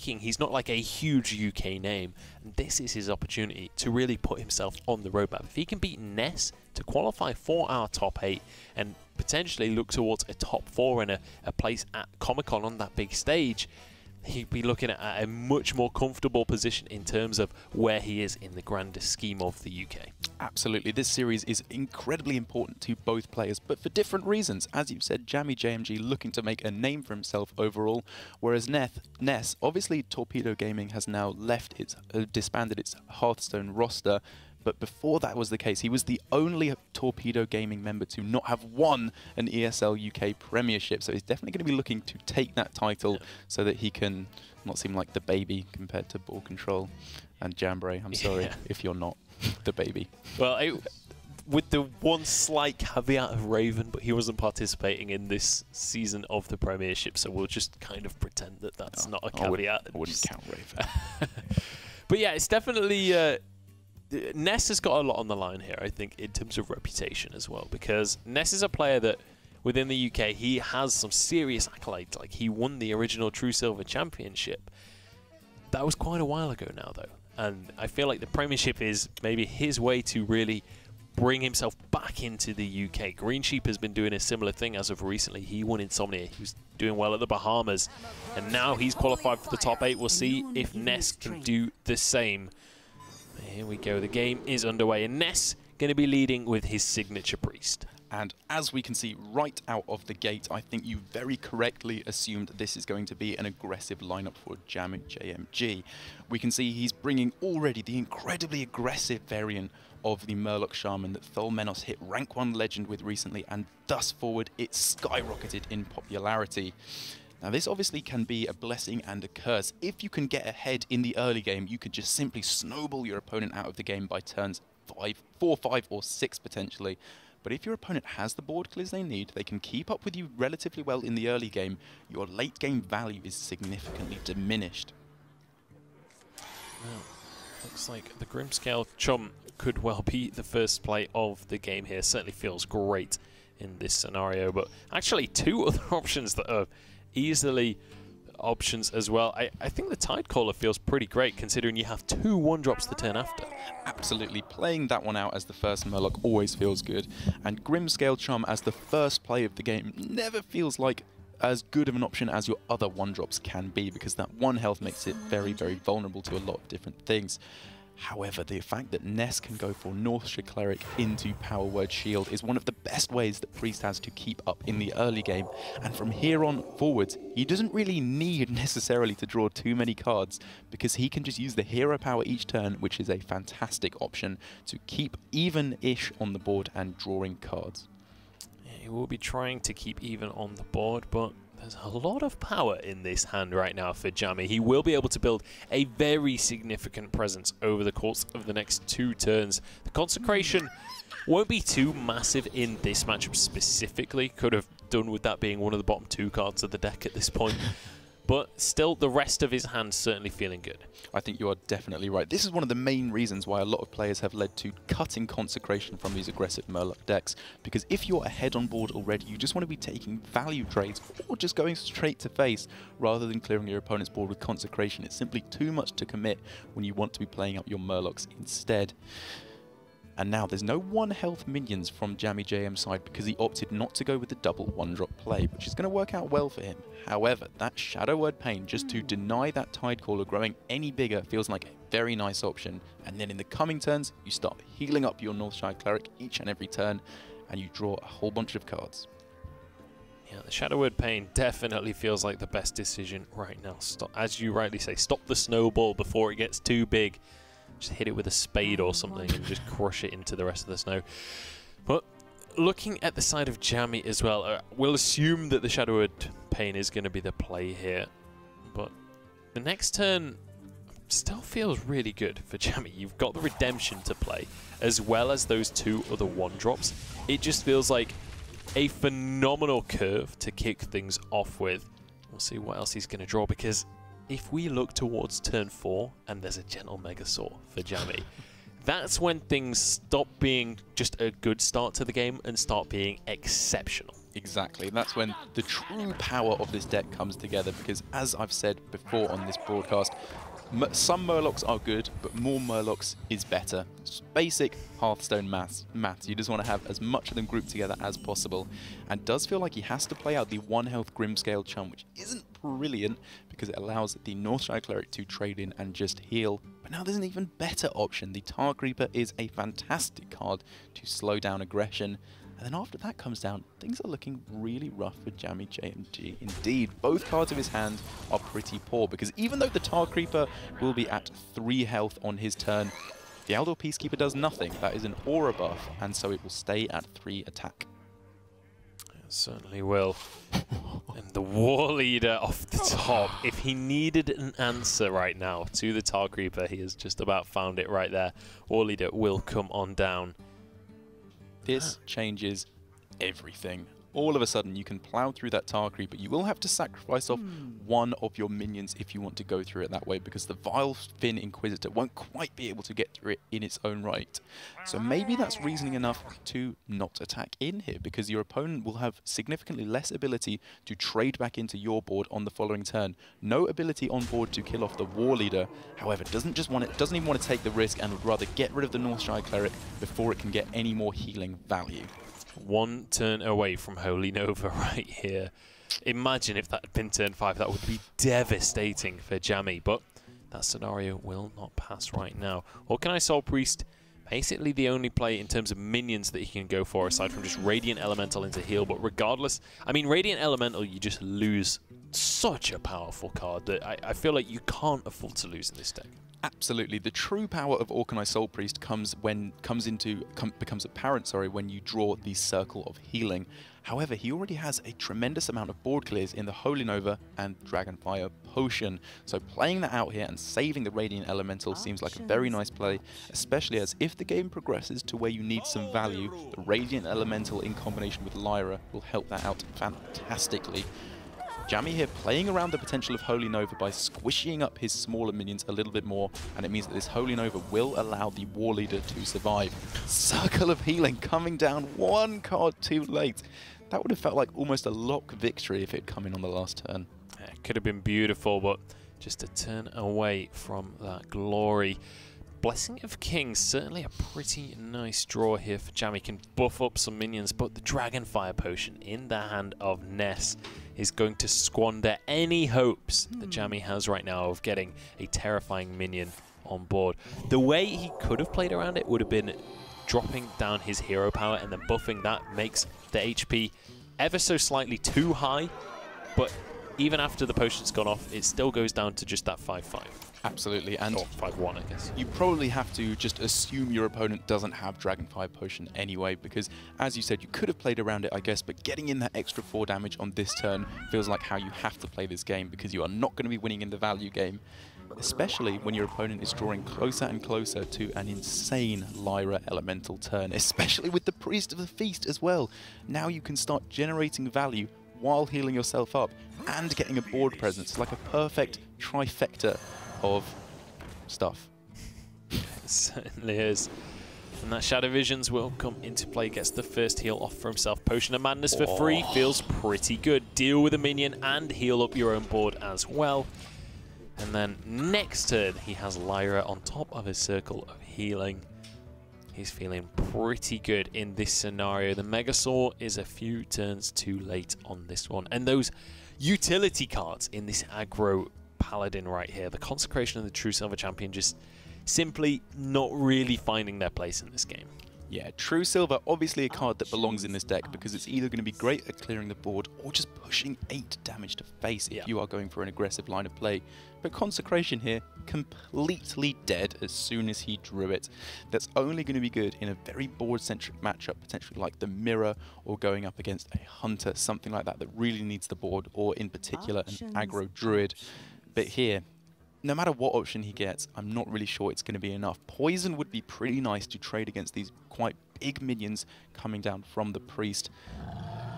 speaking, he's not like a huge UK name. And this is his opportunity to really put himself on the roadmap. If he can beat Ness to qualify for our top 8 and potentially look towards a top 4 and a place at Comic-Con on that big stage, he'd be looking at a much more comfortable position in terms of where he is in the grander scheme of the UK. Absolutely. This series is incredibly important to both players, but for different reasons. As you've said, JammyJMG looking to make a name for himself overall, whereas Ness, obviously Torpedo Gaming has now left its, disbanded its Hearthstone roster, but before that was the case, he was the only Torpedo Gaming member to not have won an ESL UK Premiership, so he's definitely going to be looking to take that title so that he can not seem like the baby compared to Ball Control and Jamboree. I'm sorry if you're not the baby. Well, with the one slight caveat of Raven, but he wasn't participating in this season of the Premiership, so we'll just kind of pretend that that's not a caveat. I wouldn't count Raven. But yeah, it's definitely... Ness has got a lot on the line here, I think, in terms of reputation as well, because Ness is a player that, within the UK, he has some serious accolades. Like, he won the original True Silver Championship. That was quite a while ago now, though, and I feel like the Premiership is maybe his way to really bring himself back into the UK. Green Sheep has been doing a similar thing as of recently. He won Insomnia. He was doing well at the Bahamas, and now he's qualified for the top 8. We'll see if Ness can do the same. Here we go, the game is underway, and Ness going to be leading with his signature Priest. And as we can see right out of the gate, I think you very correctly assumed this is going to be an aggressive lineup for JammyJMG. We can see he's bringing already the incredibly aggressive variant of the Murloc Shaman that Tholmenos hit rank 1 legend with recently, and thus forward it skyrocketed in popularity. Now this obviously can be a blessing and a curse. If you can get ahead in the early game, you could just simply snowball your opponent out of the game by turns 4, 5 or 6 potentially. But if your opponent has the board clears they need, they can keep up with you relatively well in the early game, your late game value is significantly diminished. Well, looks like the Grimscale Chum could well be the first play of the game here. Certainly feels great in this scenario, but actually 2 other options that are easily options as well. I think the Tidecaller feels pretty great considering you have 2 1-drops the turn after. Absolutely. Playing that one out as the first Murloc always feels good, and Grimscale Chum as the first play of the game never feels like as good of an option as your other 1-drops can be, because that 1 health makes it very, very vulnerable to a lot of different things. However, the fact that Ness can go for Northshire Cleric into Power Word Shield is one of the best ways that Priest has to keep up in the early game, and from here on forwards, he doesn't really need necessarily to draw too many cards, because he can just use the hero power each turn, which is a fantastic option to keep even-ish on the board and drawing cards. Yeah, he will be trying to keep even on the board, but there's a lot of power in this hand right now for Jammy. He will be able to build a very significant presence over the course of the next 2 turns. The Consecration won't be too massive in this matchup specifically. Could have done with that being one of the bottom 2 cards of the deck at this point. But still, the rest of his hand's certainly feeling good. I think you are definitely right. This is one of the main reasons why a lot of players have led to cutting Consecration from these aggressive Murloc decks. Because if you're ahead on board already, you just want to be taking value trades or just going straight to face rather than clearing your opponent's board with Consecration. It's simply too much to commit when you want to be playing up your Murlocs instead. And now there's no 1 health minions from JammyJM's side because he opted not to go with the double 1-drop play, which is going to work out well for him. However, that Shadow Word Pain, just to deny that Tidecaller growing any bigger, feels like a very nice option. And then in the coming turns, you start healing up your Northshire Cleric each and every turn, and you draw a whole bunch of cards. Yeah, the Shadow Word Pain definitely feels like the best decision right now. Stop, as you rightly say, stop the snowball before it gets too big. Just hit it with a spade or something and just crush it into the rest of the snow. But looking at the side of Jammy as well, we'll assume that the Shadow Word Pain is going to be the play here. But the next turn still feels really good for Jammy. You've got the Redemption to play, as well as those 2 other 1-drops. It just feels like a phenomenal curve to kick things off with. We'll see what else he's going to draw, because if we look towards turn 4 and there's a Gentle Megasaur for Jammy, that's when things stop being just a good start to the game and start being exceptional. Exactly, that's when the true power of this deck comes together, because as I've said before on this broadcast, some Murlocs are good, but more Murlocs is better. It's basic Hearthstone maths. You just want to have as much of them grouped together as possible. And does feel like he has to play out the 1 health Grimscale Chum, which isn't brilliant because it allows the Northshire Cleric to trade in and just heal. But now there's an even better option. The Tar Creeper is a fantastic card to slow down aggression. And then after that comes down, things are looking really rough for JammyJMG. Indeed, both cards of his hand are pretty poor, because even though the Tar Creeper will be at 3 health on his turn, the Aldor Peacekeeper does nothing. That is an aura buff, and so it will stay at 3 attack. It certainly will. And the War Leader off the top. If he needed an answer right now to the Tar Creeper, he has just about found it right there. War Leader will come on down. This changes everything. All of a sudden, you can plow through that Tar Creeper. You will have to sacrifice off one of your minions if you want to go through it that way, because the Vile Fin Inquisitor won't quite be able to get through it in its own right. So maybe that's reasoning enough to not attack in here, because your opponent will have significantly less ability to trade back into your board on the following turn. No ability on board to kill off the War Leader. However, doesn't even want to take the risk and would rather get rid of the Northshire Cleric before it can get any more healing value. 1 turn away from Holy Nova right here. Imagine if that had been turn 5, that would be devastating for Jammy, but that scenario will not pass right now. Organized Soul Priest, basically the only play in terms of minions that he can go for, aside from just Radiant Elemental into heal, but regardless, I mean, Radiant Elemental, you just lose such a powerful card that I feel like you can't afford to lose in this deck. Absolutely. The true power of Organized Soul Priest becomes apparent, when you draw the Circle of Healing. However, he already has a tremendous amount of board clears in the Holy Nova and Dragonfire Potion. So playing that out here and saving the Radiant Elemental seems like a very nice play, especially as if the game progresses to where you need some value, the Radiant Elemental in combination with Lyra will help that out fantastically. Jammy here playing around the potential of Holy Nova by squishing up his smaller minions a little bit more, and it means that this Holy Nova will allow the War Leader to survive. Circle of Healing coming down 1 card too late. That would have felt like almost a lock victory if it had come in on the last turn. Yeah, it could have been beautiful, but just a turn away from that glory. Blessing of Kings, certainly a pretty nice draw here for Jammy. Can buff up some minions, but the Dragonfire Potion in the hand of Ness is going to squander any hopes that Jammy has right now of getting a terrifying minion on board. The way he could have played around it would have been dropping down his hero power and then buffing that. Makes the HP ever so slightly too high, but even after the potion's gone off, it still goes down to just that 5-5. Absolutely, and 5-1, I guess. You probably have to just assume your opponent doesn't have Dragonfire Potion anyway, because as you said, you could have played around it, I guess, but getting in that extra 4 damage on this turn feels like how you have to play this game, because you are not going to be winning in the value game, especially when your opponent is drawing closer and closer to an insane Lyra Elemental turn, especially with the Priest of the Feast as well. Now you can start generating value while healing yourself up and getting a board presence. It's like a perfect trifecta of stuff. It certainly is. And that Shadow Visions will come into play. Gets the first heal off for himself. Potion of Madness for free feels pretty good. Deal with a minion and heal up your own board as well. And then next turn, he has Lyra on top of his Circle of Healing. He's feeling pretty good in this scenario. The Megasaur is a few turns too late on this one. And those utility cards in this aggro Paladin right here, the Consecration and the True Silver Champion, just simply not really finding their place in this game. Yeah, True Silver, obviously a card that belongs in this deck because it's either going to be great at clearing the board or just pushing 8 damage to face if you are going for an aggressive line of play. But Consecration here, completely dead as soon as he drew it. That's only going to be good in a very board-centric matchup, potentially like the Mirror or going up against a Hunter, something like that that really needs the board, or in particular an aggro Druid. But here, no matter what option he gets, I'm not really sure it's going to be enough. Poison would be pretty nice to trade against these quite big minions coming down from the Priest.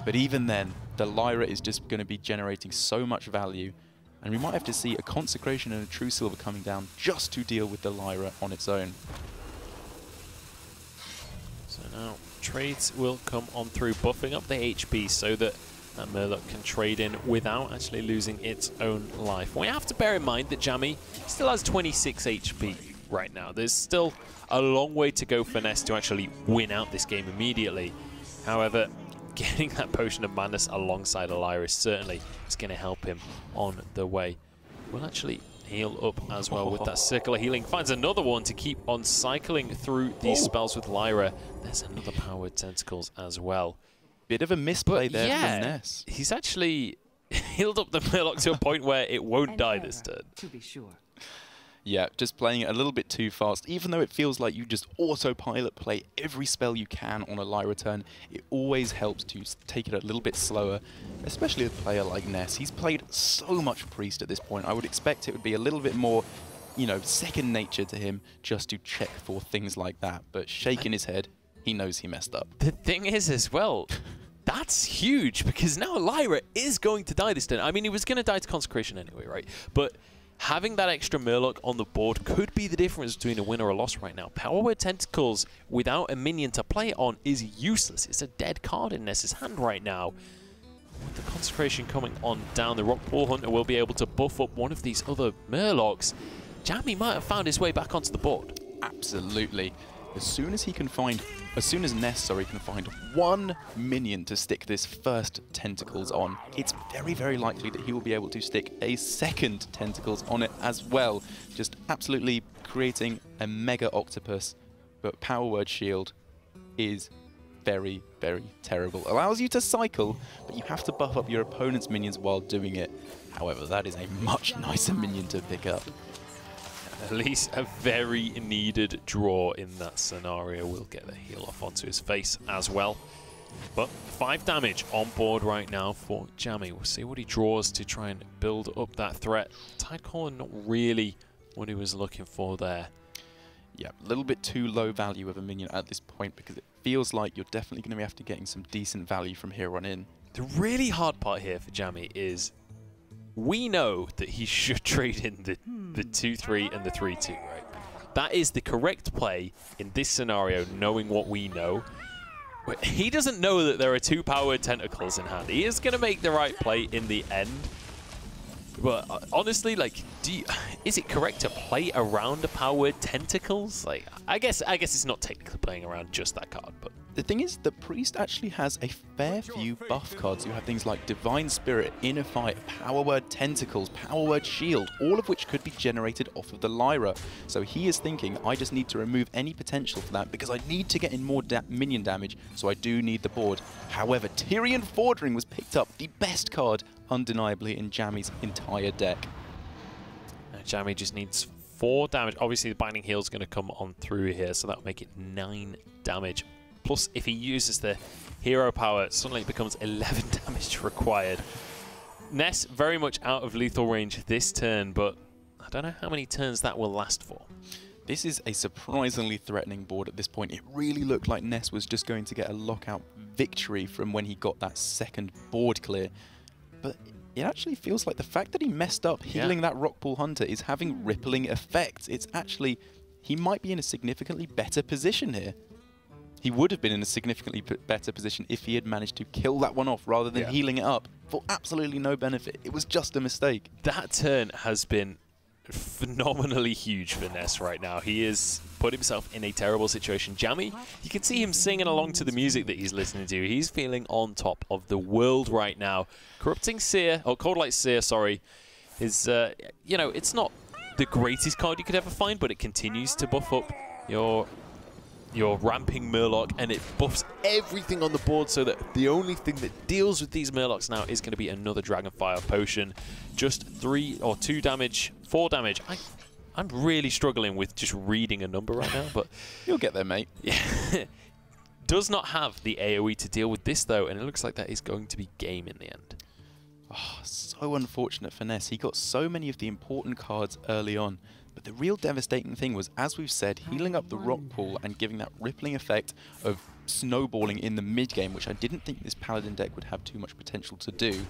But even then, the Lyra is just going to be generating so much value, and we might have to see a Consecration and a True Silver coming down just to deal with the Lyra on its own. So now, trades will come on through, buffing up the HP so that that Murloc can trade in without actually losing its own life. We have to bear in mind that Jammy still has 26 HP right now. There's still a long way to go for Ness to actually win out this game immediately. However, getting that Potion of Madness alongside Lyra certainly is going to help him on the way. We'll actually heal up as well with that circular healing. Finds another one to keep on cycling through these spells with Lyra. There's another Powered Tentacles as well. Bit of a misplay there yeah, from Ness. He's actually healed up the Murloc to a point where it won't die this turn. To be sure. Yeah, just playing it a little bit too fast. Even though it feels like you just autopilot play every spell you can on a Lyra turn, it always helps to take it a little bit slower, especially a player like Ness. He's played so much Priest at this point. I would expect it would be a little bit more, you know, second nature to him just to check for things like that. But shaking his head, he knows he messed up. The thing is as well, that's huge because now Lyra is going to die this turn. I mean, he was going to die to Consecration anyway, right? But having that extra Murloc on the board could be the difference between a win or a loss right now. Power Word Tentacles without a minion to play it on is useless. It's a dead card in Ness's hand right now. With the Consecration coming on down, the Rockpool Hunter will be able to buff up one of these other Murlocs. Jammy might have found his way back onto the board. Absolutely. As soon as Ness can find one minion to stick this first Tentacles on, it's very, very likely that he will be able to stick a second Tentacles on it as well. Just absolutely creating a mega octopus. But Power Word Shield is very, very terrible. Allows you to cycle, but you have to buff up your opponent's minions while doing it. However, that is a much nicer minion to pick up. At least a very needed draw in that scenario. We'll get the heal off onto his face as well. But 5 damage on board right now for Jammy. We'll see what he draws to try and build up that threat. Tidecaller not really what he was looking for there. Yeah, a little bit too low value of a minion at this point because it feels like you're definitely going to be after getting some decent value from here on in. The really hard part here for Jammy is we know that he should trade in the 2-3 and the 3-2, right? That is the correct play in this scenario, knowing what we know. But he doesn't know that there are 2 Powered Tentacles in hand. He is going to make the right play in the end. But honestly, like, is it correct to play around a Powered Tentacles? Like, I guess it's not technically playing around just that card, but the thing is, the Priest actually has a fair few buff cards. You have things like Divine Spirit, Inner Fight, Power Word Tentacles, Power Word Shield, all of which could be generated off of the Lyra. So he is thinking, I just need to remove any potential for that because I need to get in more minion damage, so I do need the board. However, Tyrian Fordring was picked up, the best card, undeniably, in Jammy's entire deck. Jammy just needs 4 damage. Obviously, the Binding Heal is going to come on through here, so that'll make it 9 damage. Plus, if he uses the hero power, suddenly it becomes 11 damage required. Ness very much out of lethal range this turn, but I don't know how many turns that will last for. This is a surprisingly threatening board at this point. It really looked like Ness was just going to get a lockout victory from when he got that second board clear. But it actually feels like the fact that he messed up healing that Rockpool Hunter is having rippling effects. It's actually, he might be in a significantly better position here. He would have been in a significantly better position if he had managed to kill that one off rather than healing it up for absolutely no benefit. It was just a mistake. That turn has been phenomenally huge for Ness right now. He has put himself in a terrible situation. Jammy, you can see him singing along to the music that he's listening to. He's feeling on top of the world right now. Corrupting Seer, or Cold Light Seer, sorry, is, you know, it's not the greatest card you could ever find, but it continues to buff up your ramping Murloc, and it buffs everything on the board so that the only thing that deals with these Murlocs now is going to be another Dragonfire Potion. Just 3 or 2 damage, 4 damage. I'm really struggling with just reading a number right now, but you'll get there, mate. Yeah. Does not have the AoE to deal with this, though, and it looks like that is going to be game in the end. Oh, so unfortunate for Ness. He got so many of the important cards early on. But the real devastating thing was, as we've said, healing up the rock pool and giving that rippling effect of snowballing in the mid-game, which I didn't think this Paladin deck would have too much potential to do.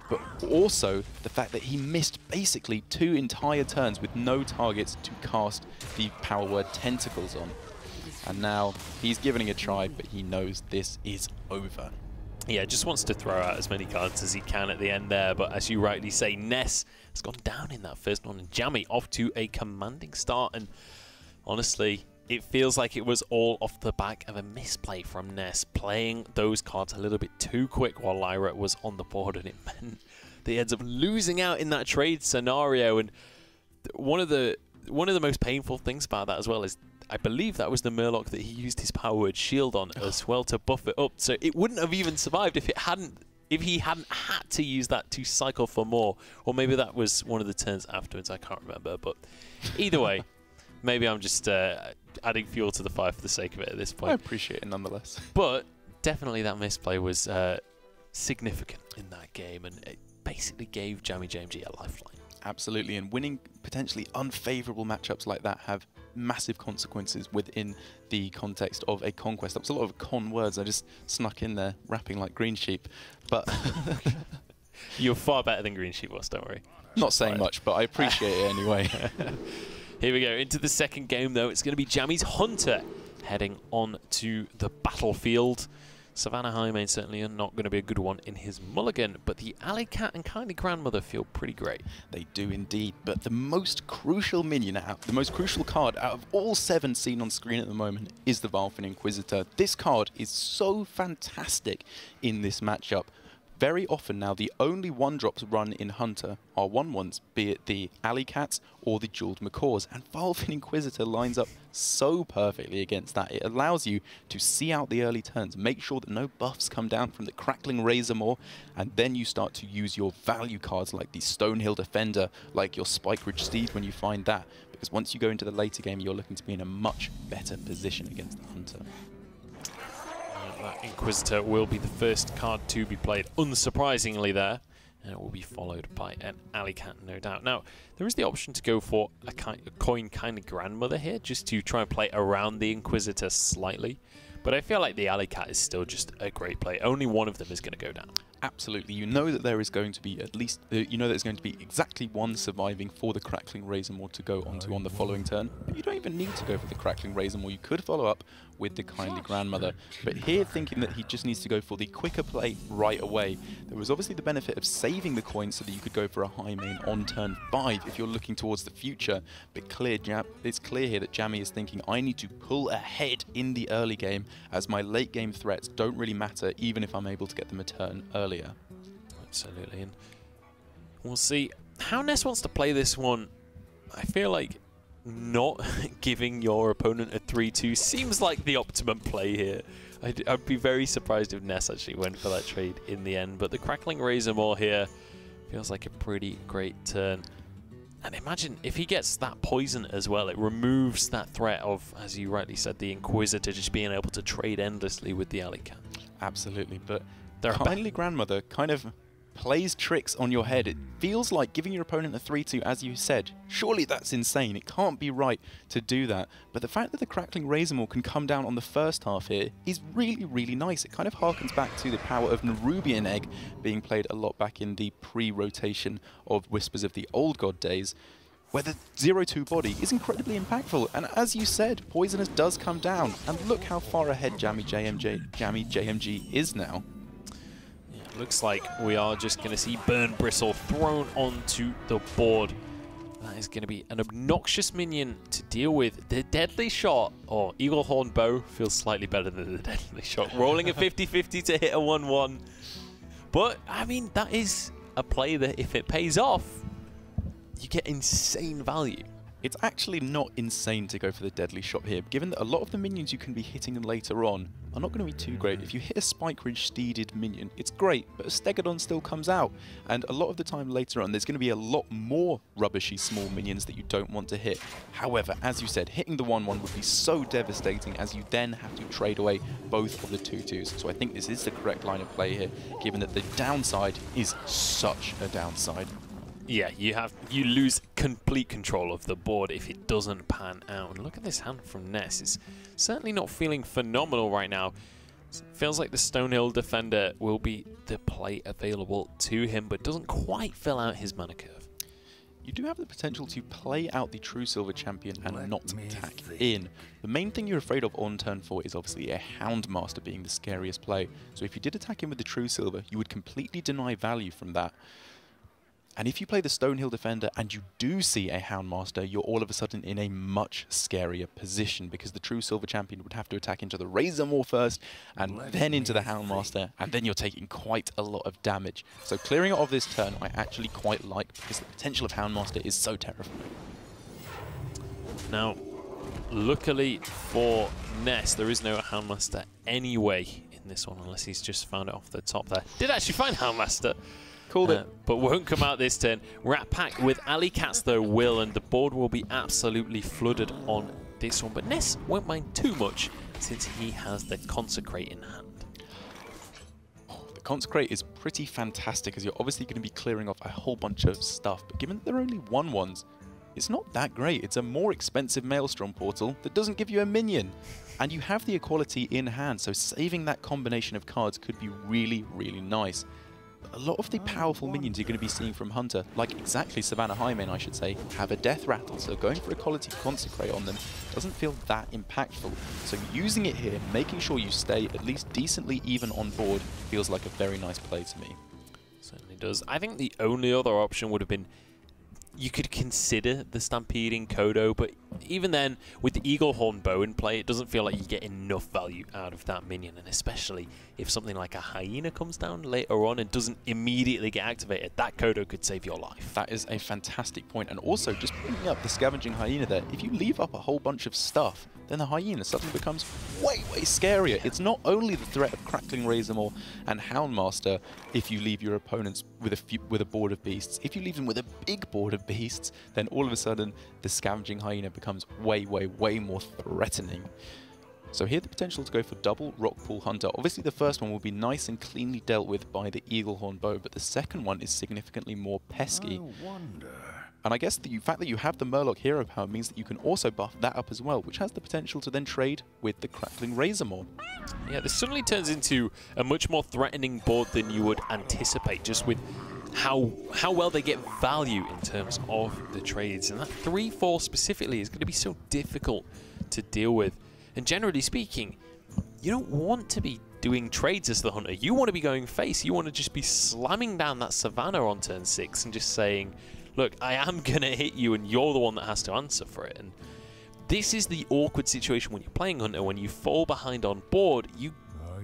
But also the fact that he missed basically 2 entire turns with no targets to cast the Power Word Tentacles on. And now he's giving it a try, but he knows this is over. Yeah, just wants to throw out as many cards as he can at the end there, but as you rightly say, Ness has gone down in that first one, and Jammy off to a commanding start, and honestly, it feels like it was all off the back of a misplay from Ness, playing those cards a little bit too quick while Lyra was on the board, and it meant they ends up losing out in that trade scenario. And one of the most painful things about that as well is I believe that was the Murloc that he used his Power Word Shield on as well to buff it up. So it wouldn't have even survived if he hadn't had to use that to cycle for more. Or maybe that was one of the turns afterwards. I can't remember. But either way, maybe I'm just adding fuel to the fire for the sake of it at this point. I appreciate it nonetheless. But definitely that misplay was significant in that game, and it basically gave JammyJMG a lifeline. Absolutely, and winning potentially unfavourable matchups like that have massive consequences within the context of a conquest. That was a lot of con words I just snuck in there, rapping like Green Sheep. But you're far better than Green Sheep was, don't worry. Not saying much, but I appreciate it anyway. Here we go, into the second game though. It's going to be Jammy's Hunter heading on to the battlefield. Savannah Highmane certainly not going to be a good one in his mulligan, but the Alley Cat and Kindly Grandmother feel pretty great. They do indeed, but the most crucial minion the most crucial card out of all 7 seen on screen at the moment is the Valfin Inquisitor. This card is so fantastic in this matchup. Very often now, the only 1-drops run in Hunter are 1/1s, be it the Alley Cats or the Jeweled Macaws, and Valfin Inquisitor lines up so perfectly against that. It allows you to see out the early turns, make sure that no buffs come down from the Crackling Razor Maw, and then you start to use your value cards like the Stonehill Defender, like your Spike Ridge Steed when you find that, because once you go into the later game, you're looking to be in a much better position against the Hunter. That Inquisitor will be the first card to be played, unsurprisingly there, and it will be followed by an Alley Cat, no doubt. Now, there is the option to go for a coin Kindly Grandmother here, just to try and play around the Inquisitor slightly, but I feel like the Alley Cat is still just a great play. Only one of them is going to go down. Absolutely. You know that there is going to be at least, you know there's going to be exactly one surviving for the Crackling Razor Maw to go onto on the following turn. But you don't even need to go for the Crackling Razor Maw. You could follow up with the Kindly Grandmother. But here, thinking that he just needs to go for the quicker play right away, there was obviously the benefit of saving the coin so that you could go for a Highmane on turn 5 if you're looking towards the future. But it's clear here that Jammy is thinking, I need to pull ahead in the early game, as my late game threats don't really matter, even if I'm able to get them a turn earlier. Absolutely, and we'll see how Ness wants to play this one. I feel like not giving your opponent a 3-2 seems like the optimum play here. I'd be very surprised if Ness actually went for that trade in the end, but the Crackling Razor Maw here feels like a pretty great turn. And imagine if he gets that poison as well, it removes that threat of, as you rightly said, the Inquisitor just being able to trade endlessly with the Alley Cat. Absolutely, but Kindly Grandmother kind of plays tricks on your head. It feels like giving your opponent a 3-2, as you said. Surely that's insane. It can't be right to do that. But the fact that the Crackling Razor Maw can come down on the first half here is really, really nice. It kind of harkens back to the power of Nerubian Egg being played a lot back in the pre-rotation of Whispers of the Old God days, where the 0-2 body is incredibly impactful. And as you said, Poisonous does come down. And look how far ahead JammyJMG is now. Looks like we are just going to see Burn Bristle thrown onto the board. That is going to be an obnoxious minion to deal with. The Deadly Shot, or Eaglehorn Bow, feels slightly better than the Deadly Shot. Rolling a 50-50 to hit a 1-1. But, I mean, that is a play that if it pays off, you get insane value. It's actually not insane to go for the Deadly Shot here, given that a lot of the minions you can be hitting later on are not going to be too great. If you hit a Spike Ridge Steeded minion, it's great, but a Stegodon still comes out. And a lot of the time later on, there's going to be a lot more rubbishy small minions that you don't want to hit. However, as you said, hitting the 1-1 would be so devastating, as you then have to trade away both of the 2-2s. So I think this is the correct line of play here, given that the downside is such a downside. Yeah, you lose complete control of the board if it doesn't pan out. And look at this hand from Ness. It's certainly not feeling phenomenal right now. It feels like the Stonehill Defender will be the play available to him, but doesn't quite fill out his mana curve. you do have the potential to play out the true silver champion and not attack in. The main thing you're afraid of on turn 4 is obviously a Houndmaster being the scariest play. So if you did attack in with the true silver, you would completely deny value from that. And if you play the Stonehill Defender and you do see a Houndmaster, you're all of a sudden in a much scarier position, because the true silver champion would have to attack into the Razor Maw first and then into the Houndmaster, and then you're taking quite a lot of damage. So clearing it off this turn I actually quite like, because the potential of Houndmaster is so terrifying. Now, luckily for Ness, there is no Houndmaster anyway in this one, unless he's just found it off the top there. Did actually find Houndmaster. Called it. But won't come out this turn. Rat Pack with Alley Cats though will, and the board will be absolutely flooded on this one. But Ness won't mind too much since he has the Consecrate in hand. Oh, the Consecrate is pretty fantastic, as you're obviously going to be clearing off a whole bunch of stuff. But given that there are only 1/1s, it's not that great. It's a more expensive Maelstrom portal that doesn't give you a minion. And you have the equality in hand, so saving that combination of cards could be really, really nice. A lot of the powerful minions you're going to be seeing from Hunter, like exactly Savannah Highmane I should say, have a Death Rattle, so going for a quality Consecrate on them doesn't feel that impactful. So using it here, making sure you stay at least decently even on board, feels like a very nice play to me. Certainly does. I think the only other option would have been, you could consider the Stampeding Kodo, but even then, with the Eaglehorn Bow in play, it doesn't feel like you get enough value out of that minion, and especially if something like a Hyena comes down later on and doesn't immediately get activated, that Kodo could save your life. That is a fantastic point, and also just picking up the Scavenging Hyena there, if you leave up a whole bunch of stuff, then the Hyena suddenly becomes way, way scarier. It's not only the threat of Crackling Razor Maw and Houndmaster if you leave your opponents with a board of beasts. If you leave them with a big board of beasts, then all of a sudden the Scavenging Hyena becomes way, way, way more threatening. So here the potential to go for double Rockpool Hunter. Obviously the first one will be nice and cleanly dealt with by the Eaglehorn Bow, but the second one is significantly more pesky. I wonder. And I guess the fact that you have the Murloc hero power means that you can also buff that up as well, which has the potential to then trade with the Crackling Razor Maw. Yeah, this suddenly turns into a much more threatening board than you would anticipate, just with how well they get value in terms of the trades. And that 3/4 specifically is going to be so difficult to deal with. And generally speaking, you don't want to be doing trades as the Hunter. You want to be going face. You want to just be slamming down that Savannah on turn 6 and just saying, look, I am going to hit you and you're the one that has to answer for it. And this is the awkward situation when you're playing Hunter. When you fall behind on board, you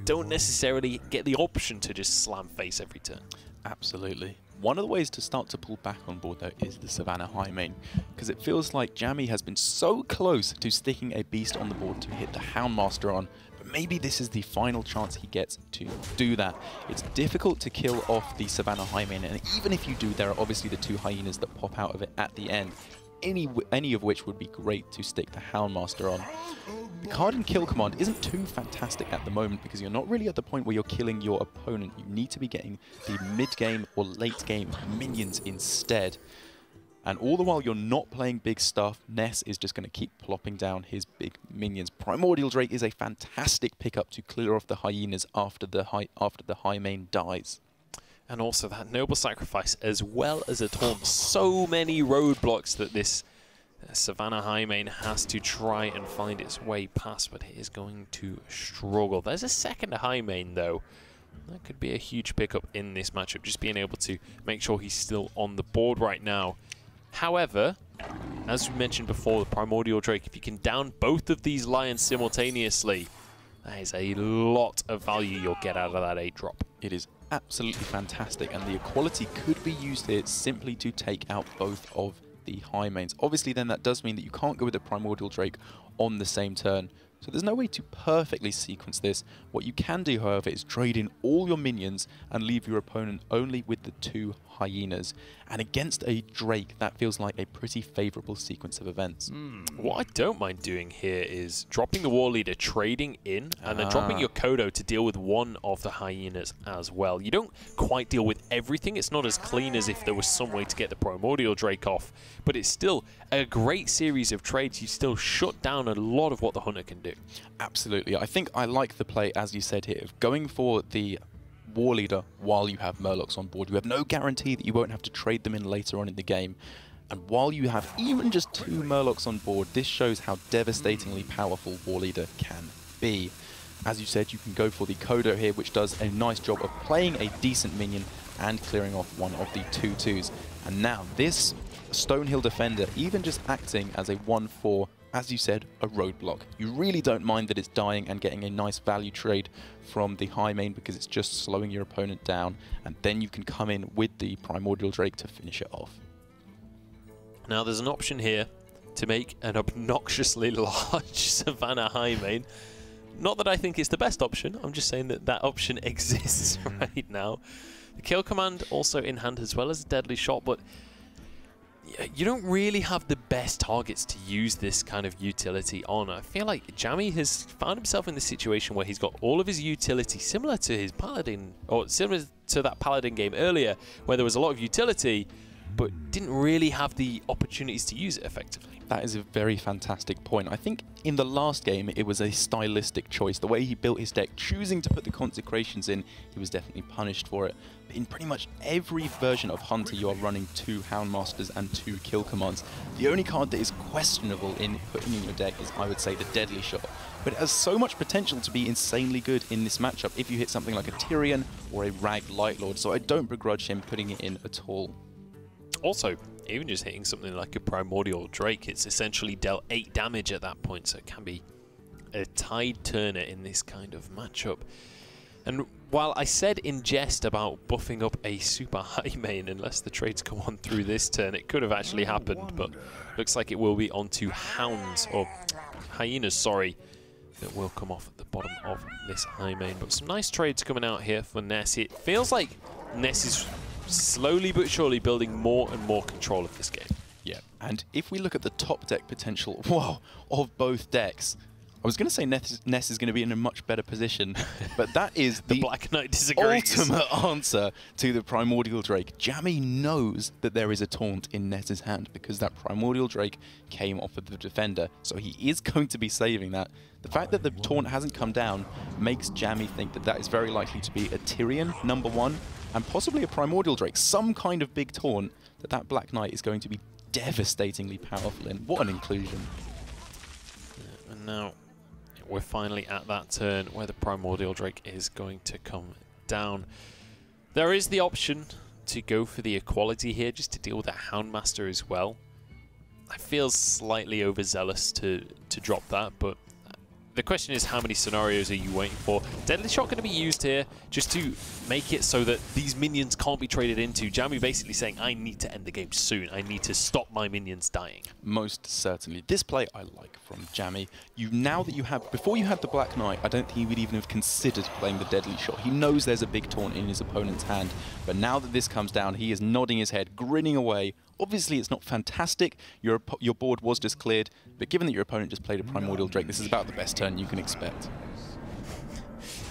don't necessarily get the option to just slam face every turn. Absolutely. One of the ways to start to pull back on board though is the Savannah Highmane, because it feels like Jammy has been so close to sticking a beast on the board to hit the Houndmaster on, but maybe this is the final chance he gets to do that. It's difficult to kill off the Savannah Highmane, and even if you do, there are obviously the 2 hyenas that pop out of it at the end, any of which would be great to stick the Houndmaster on. The card and kill command isn't too fantastic at the moment, because you're not really at the point where you're killing your opponent. You need to be getting the mid-game or late-game minions instead. And all the while you're not playing big stuff, Ness is just going to keep plopping down his big minions. Primordial Drake is a fantastic pickup to clear off the hyenas after the Highmane dies. And also that Noble Sacrifice, as well as a taunt. So many roadblocks that this Savannah Highmane has to try and find its way past, but it is going to struggle. There's a second Highmane though. That could be a huge pickup in this matchup, just being able to make sure he's still on the board right now. However, as we mentioned before, the Primordial Drake, if you can down both of these lions simultaneously, that is a lot of value you'll get out of that 8-drop. It is absolutely fantastic, and the equality could be used here simply to take out both of the Highmanes. Obviously then that does mean that you can't go with the Primordial Drake on the same turn, so there's no way to perfectly sequence this. What you can do, however, is trade in all your minions and leave your opponent only with the 2 hyenas. And against a Drake, that feels like a pretty favourable sequence of events. What I don't mind doing here is dropping the War Leader, trading in, and then dropping your Kodo to deal with one of the hyenas as well. You don't quite deal with everything. It's not as clean as if there was some way to get the Primordial Drake off, but it's still a great series of trades. You still shut down a lot of what the Hunter can do. Absolutely. I think I like the play, as you said here, of going for the War Leader while you have Murlocs on board. You have no guarantee that you won't have to trade them in later on in the game. And while you have even just 2 Murlocs on board, this shows how devastatingly powerful War Leader can be. As you said, you can go for the Kodo here, which does a nice job of playing a decent minion and clearing off one of the 2/2s. And now this Stonehill Defender, even just acting as a 1/4, as you said, a roadblock. You really don't mind that it's dying and getting a nice value trade from the high main because it's just slowing your opponent down, and then you can come in with the Primordial Drake to finish it off. Now there's an option here to make an obnoxiously large Savannah high main. Not that I think it's the best option, I'm just saying that that option exists right now. The kill command also in hand as well as a deadly shot, but you don't really have the best targets to use this kind of utility on. I feel like Jammy has found himself in this situation where he's got all of his utility similar to his Paladin, or similar to that Paladin game earlier, where there was a lot of utility, but didn't really have the opportunities to use it effectively. That is a very fantastic point. I think in the last game, it was a stylistic choice. The way he built his deck, choosing to put the Consecrations in, he was definitely punished for it. But in pretty much every version of Hunter, you are running 2 Houndmasters and 2 kill commands. The only card that is questionable in putting in your deck is, I would say, the Deadly Shot. But it has so much potential to be insanely good in this matchup if you hit something like a Tyrion or a Rag Lightlord, so I don't begrudge him putting it in at all. Also, even just hitting something like a Primordial Drake, it's essentially dealt 8 damage at that point, so it can be a tide turner in this kind of matchup. And while I said in jest about buffing up a super high main, unless the trades come on through this turn, it could have actually happened, but looks like it will be onto Hounds, or Hyenas, sorry, that will come off at the bottom of this high main. But some nice trades coming out here for Ness. It feels like Ness is slowly but surely building more and more control of this game. Yeah, and if we look at the top deck potential, wow, of both decks, I was going to say Ness is going to be in a much better position, but that is the Black Knight disagrees. Ultimate answer to the Primordial Drake. Jammy knows that there is a taunt in Ness's hand because that Primordial Drake came off of the Defender, so he is going to be saving that. The fact that the taunt hasn't come down makes Jammy think that that is very likely to be a Tyrion, #1, and possibly a Primordial Drake, some kind of big taunt that Black Knight is going to be devastatingly powerful in. What an inclusion. Yeah, and now we're finally at that turn where the Primordial Drake is going to come down. There is the option to go for the equality here, just to deal with that Houndmaster as well. I feel slightly overzealous to drop that, but the question is, how many scenarios are you waiting for? Deadly Shot going to be used here just to make it so that these minions can't be traded into. Jammy basically saying, I need to end the game soon. I need to stop my minions dying. Most certainly. This play I like from Jammy. Now that you have, before you had the Black Knight, I don't think he would even have considered playing the Deadly Shot. He knows there's a big taunt in his opponent's hand, but now that this comes down, he is nodding his head, grinning away. Obviously, it's not fantastic. Your board was just cleared, but given that your opponent just played a Primordial Drake, this is about the best turn you can expect.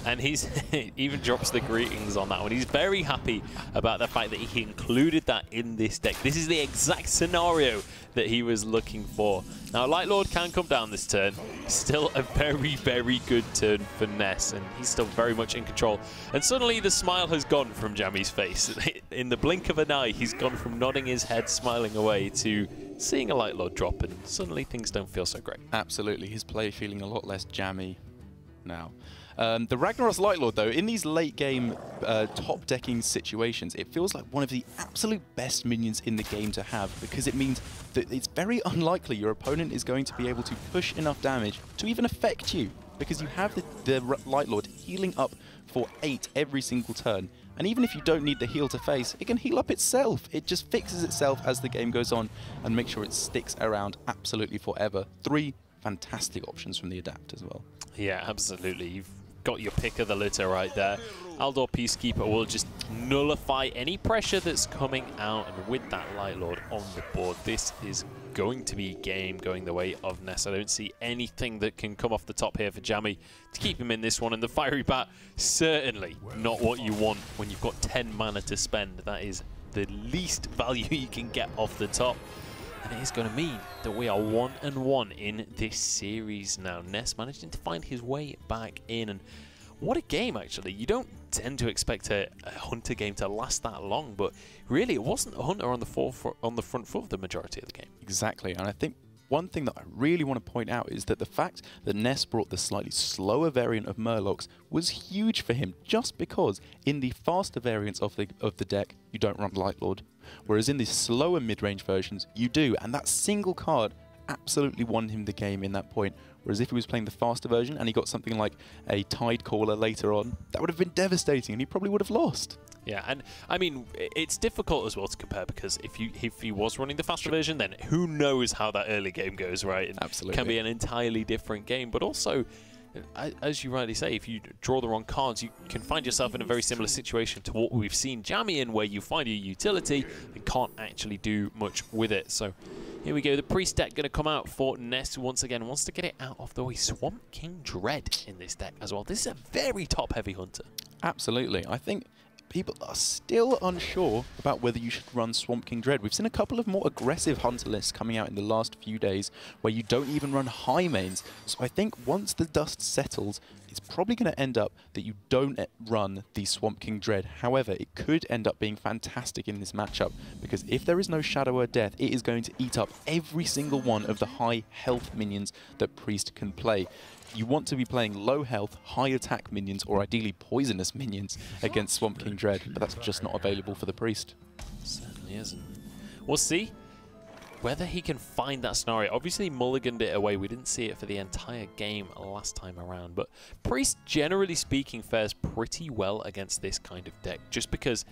And he's even drops the greetings on that one. He's very happy about the fact that he included that in this deck. This is the exact scenario that he was looking for. Now, Lightlord can come down this turn. Still a very, very good turn for Ness, and he's still very much in control. And suddenly the smile has gone from Jammy's face. In the blink of an eye, he's gone from nodding his head, smiling away, to seeing a Lightlord drop, and suddenly things don't feel so great. Absolutely. His play feeling a lot less Jammy now. The Ragnaros Lightlord, though, in these late game top decking situations, it feels like one of the absolute best minions in the game to have, because it means that it's very unlikely your opponent is going to be able to push enough damage to even affect you, because you have the Lightlord healing up for 8 every single turn. And even if you don't need the heal to face, it can heal up itself. It just fixes itself as the game goes on and makes sure it sticks around absolutely forever. 3 fantastic options from the Adapt as well. Yeah, absolutely. You've got your pick of the litter right there. Aldor Peacekeeper will just nullify any pressure that's coming out, and with that Lightlord on the board, this is going to be game going the way of Ness. I don't see anything that can come off the top here for Jammy to keep him in this one, and the Fiery Bat, certainly not what you want when you've got 10 mana to spend. That is the least value you can get off the top. And it is going to mean that we are 1-1 in this series now. Ness managing to find his way back in. And what a game, actually. You don't tend to expect a Hunter game to last that long, but really it wasn't a Hunter on the front foot of the majority of the game. Exactly, and I think one thing that I really want to point out is that the fact that Ness brought the slightly slower variant of Murlocs was huge for him, just because in the faster variants of the deck, you don't run Light Lord, whereas in the slower mid-range versions, you do, and that single card absolutely won him the game in that point. Whereas if he was playing the faster version and he got something like a Tide Caller later on, that would have been devastating and he probably would have lost. Yeah, and I mean, it's difficult as well to compare, because if he was running the faster version, then who knows how that early game goes, right? And absolutely. It can be an entirely different game, but also, as you rightly say, if you draw the wrong cards, you can find yourself in a very similar situation to what we've seen Jammy in, where you find your utility and can't actually do much with it. So here we go, the Priest deck going to come out for Ness once again. Wants to get it out of the way. Swamp King Dread in this deck as well. This is a very top-heavy Hunter. Absolutely. I think people are still unsure about whether you should run Swamp King Dread. We've seen a couple of more aggressive Hunter lists coming out in the last few days where you don't even run high mains. So I think once the dust settles, it's probably going to end up that you don't run the Swamp King Dread. However, it could end up being fantastic in this matchup, because if there is no Shadow or Death, it is going to eat up every single one of the high health minions that Priest can play. You want to be playing low health, high attack minions, or ideally poisonous minions against Swamp King Dread, but that's just not available for the Priest. Certainly isn't. We'll see whether he can find that scenario. Obviously, he mulliganed it away. We didn't see it for the entire game last time around, but Priest, generally speaking, fares pretty well against this kind of deck, just because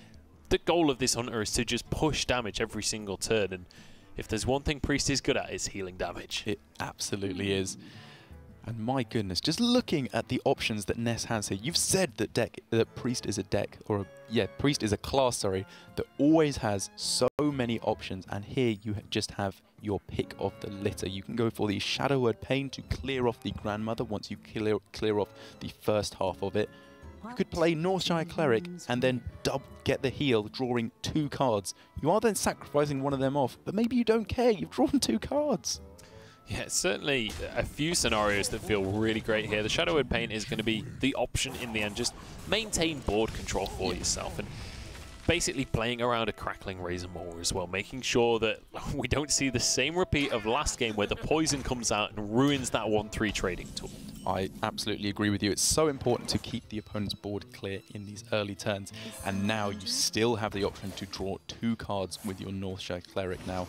the goal of this Hunter is to just push damage every single turn, and if there's one thing Priest is good at, it's healing damage. It absolutely is. And my goodness, just looking at the options that Ness has here, you've said that Priest is a deck, or Priest is a class, sorry, that always has so many options, and here you just have your pick of the litter. You can go for the Shadow Word Pain to clear off the Grandmother once you clear off the first half of it. You could play Northshire Cleric and then get the heal, drawing 2 cards. You are then sacrificing one of them off, but maybe you don't care, you've drawn 2 cards. Yeah, certainly a few scenarios that feel really great here. The Shadow Word Pain is going to be the option in the end. Just maintain board control for yourself, and basically playing around a Crackling Razor Maw as well, making sure that we don't see the same repeat of last game where the poison comes out and ruins that 1-3 trading tool. I absolutely agree with you. It's so important to keep the opponent's board clear in these early turns, and now you still have the option to draw 2 cards with your Northshire Cleric now.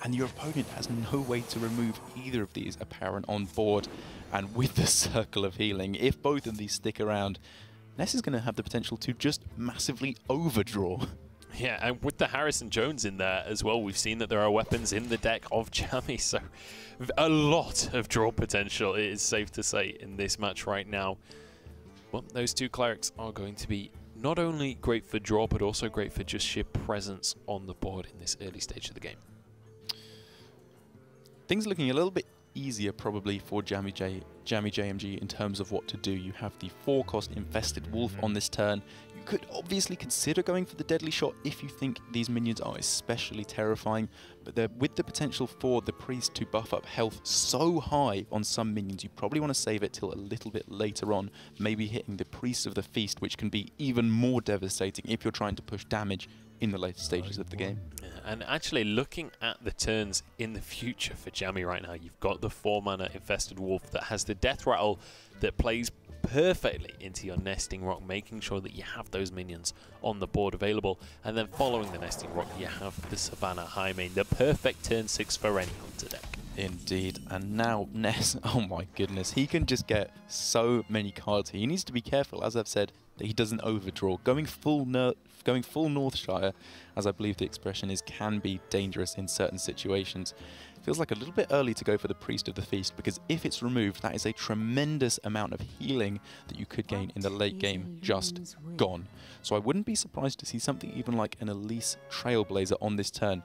And your opponent has no way to remove either of these apparent on board. And with the Circle of Healing, if both of these stick around, Ness is going to have the potential to just massively overdraw. Yeah, and with the Harrison Jones in there as well, we've seen that there are weapons in the deck of Jammy, so a lot of draw potential, it is safe to say, in this match right now. Well, those 2 clerics are going to be not only great for draw, but also great for just sheer presence on the board in this early stage of the game. Things are looking a little bit easier probably for JammyJMG in terms of what to do. You have the 4-cost Infested Wolf on this turn. You could obviously consider going for the Deadly Shot if you think these minions are especially terrifying, but with the potential for the Priest to buff up health so high on some minions, you probably want to save it till a little bit later on, maybe hitting the Priest of the Feast, which can be even more devastating if you're trying to push damage in the later stages of the game. And actually, looking at the turns in the future for Jammy right now, you've got the 4-mana Infested Wolf that has the Death Rattle that plays perfectly into your Nesting Rock, making sure that you have those minions on the board available. And then following the Nesting Rock, you have the Savannah Highmane, the perfect turn 6 for any Hunter deck. Indeed, and now Ness, oh my goodness, he can just get so many cards here. He needs to be careful, as I've said, that he doesn't overdraw. Going full Northshire, as I believe the expression is, can be dangerous in certain situations. Feels like a little bit early to go for the Priest of the Feast, because if it's removed, that is a tremendous amount of healing that you could gain in the late game just gone. So I wouldn't be surprised to see something even like an Elise Trailblazer on this turn.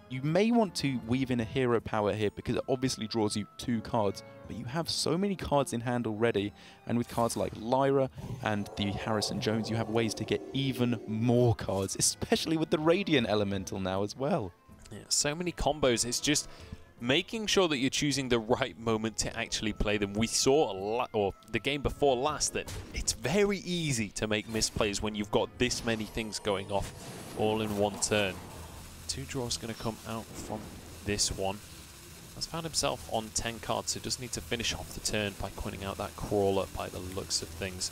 You may want to weave in a hero power here because it obviously draws you 2 cards, but you have so many cards in hand already, and with cards like Lyra and the Harrison Jones, you have ways to get even more cards, especially with the Radiant Elemental now as well. Yeah, so many combos. It's just making sure that you're choosing the right moment to actually play them. We saw the game before last that it's very easy to make misplays when you've got this many things going off all in one turn. 2 draws going to come out from this one. Has found himself on 10 cards, so does need to finish off the turn by pointing out that crawler by the looks of things.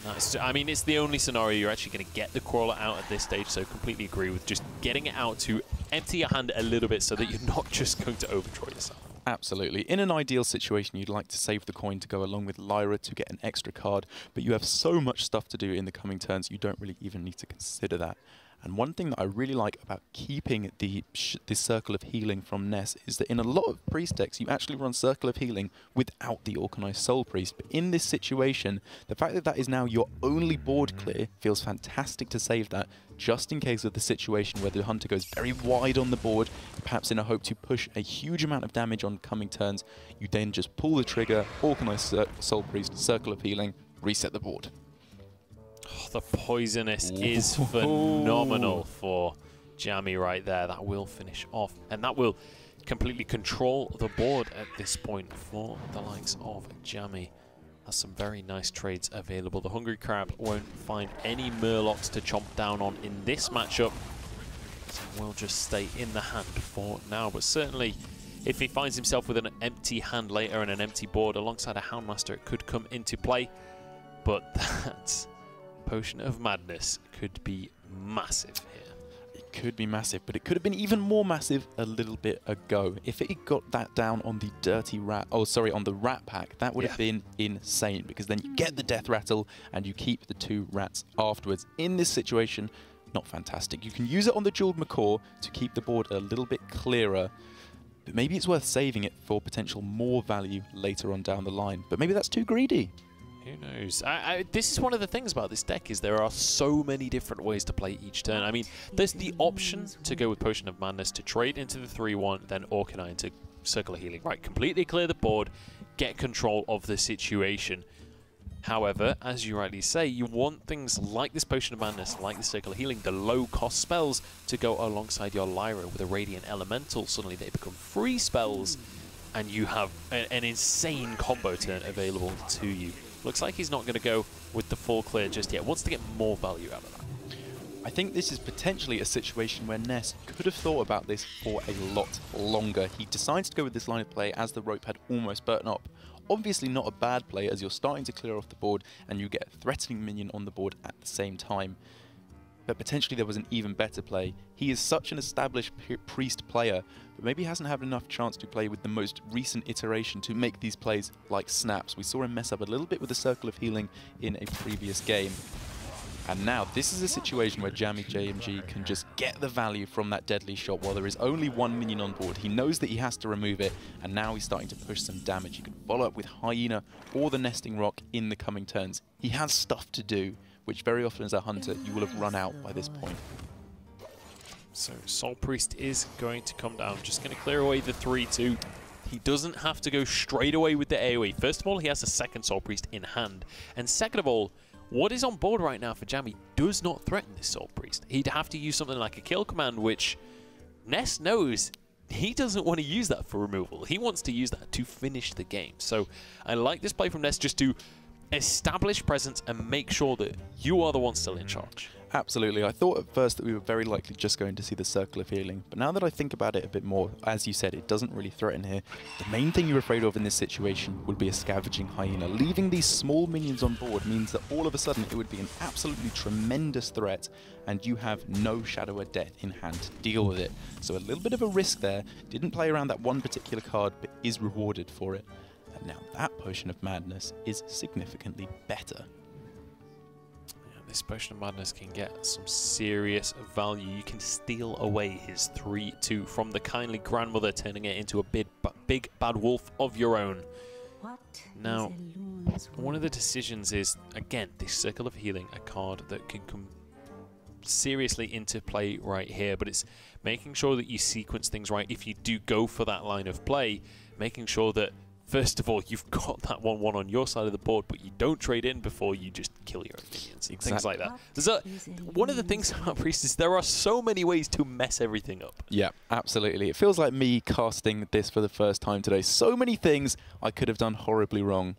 Nice. I mean, it's the only scenario you're actually going to get the crawler out at this stage, so completely agree with just getting it out to empty your hand a little bit so that you're not just going to overdraw yourself. Absolutely. In an ideal situation, you'd like to save the coin to go along with Lyra to get an extra card, but you have so much stuff to do in the coming turns, you don't really even need to consider that. And one thing that I really like about keeping this Circle of Healing from Ness is that in a lot of Priest decks, you actually run Circle of Healing without the Organized Soul Priest. But in this situation, the fact that that is now your only board clear feels fantastic to save that, just in case of the situation where the Hunter goes very wide on the board, perhaps in a hope to push a huge amount of damage on coming turns. You then just pull the trigger, Organized Soul Priest, Circle of Healing, reset the board. Oh, the poisonous is phenomenal for Jammy right there. That will finish off, and that will completely control the board at this point for the likes of Jammy. Has some very nice trades available. The Hungry Crab won't find any Murlocs to chomp down on in this matchup, so will just stay in the hand for now. But certainly, if he finds himself with an empty hand later and an empty board alongside a Houndmaster, it could come into play. But that Potion of Madness could be massive here. It could be massive, but it could have been even more massive a little bit ago. If it had got that down on the dirty rat, on the rat pack, that would have been insane, because then you get the death rattle and you keep the 2 rats afterwards. In this situation, not fantastic. You can use it on the jeweled macaw to keep the board a little bit clearer, but maybe it's worth saving it for potential more value later on down the line. But maybe that's too greedy. Who knows? This is one of the things about this deck, is there are so many different ways to play each turn. I mean, there's the option to go with Potion of Madness to trade into the 3-1, then Orcanine into Circle of Healing. Right, completely clear the board, get control of the situation. However, as you rightly say, you want things like this Potion of Madness, like the Circle of Healing, the low-cost spells to go alongside your Lyra with a Radiant Elemental. Suddenly they become free spells, and you have an insane combo turn available to you. Looks like he's not going to go with the full clear just yet. Wants to get more value out of that. I think this is potentially a situation where Ness could have thought about this for a lot longer. He decides to go with this line of play as the rope had almost burnt up. Obviously not a bad play, as you're starting to clear off the board and you get a threatening minion on the board at the same time. But potentially there was an even better play. He is such an established Priest player, but maybe hasn't had enough chance to play with the most recent iteration to make these plays like snaps. We saw him mess up a little bit with the Circle of Healing in a previous game. And now this is a situation where JammyJMG can just get the value from that deadly shot while there is only 1 minion on board. He knows that he has to remove it, and now he's starting to push some damage. He can follow up with Hyena or the Nesting Rock in the coming turns. He has stuff to do, which very often as a hunter you will have run out by this point. So Soul Priest is going to come down, just going to clear away the 3-2. He doesn't have to go straight away with the AoE. First of all, he has a second Soul Priest in hand. And second of all, what is on board right now for Jammy does not threaten this Soul Priest. He'd have to use something like a kill command, which Ness knows he doesn't want to use that for removal. He wants to use that to finish the game. So I like this play from Ness just to establish presence and make sure that you are the one still in charge. Absolutely. I thought at first that we were very likely just going to see the Circle of Healing, but now that I think about it a bit more, as you said, it doesn't really threaten here. The main thing you're afraid of in this situation would be a Scavenging Hyena. Leaving these small minions on board means that all of a sudden it would be an absolutely tremendous threat, and you have no Shadow of Death in hand to deal with it. So a little bit of a risk there. Didn't play around that one particular card, but is rewarded for it. And now that Potion of Madness is significantly better. This Potion of Madness can get some serious value. You can steal away his 3-2 from the kindly grandmother, turning it into a big bad wolf of your own. Now, one of the decisions is, again, this Circle of Healing, a card that can come seriously into play right here, but it's making sure that you sequence things right if you do go for that line of play, making sure that first of all, you've got that 1-1 on your side of the board, but you don't trade in before you just kill your own minions. Exactly. Things like that. One of the things about Priest is there are so many ways to mess everything up. Yeah, absolutely. It feels like me casting this for the first time today. So many things I could have done horribly wrong.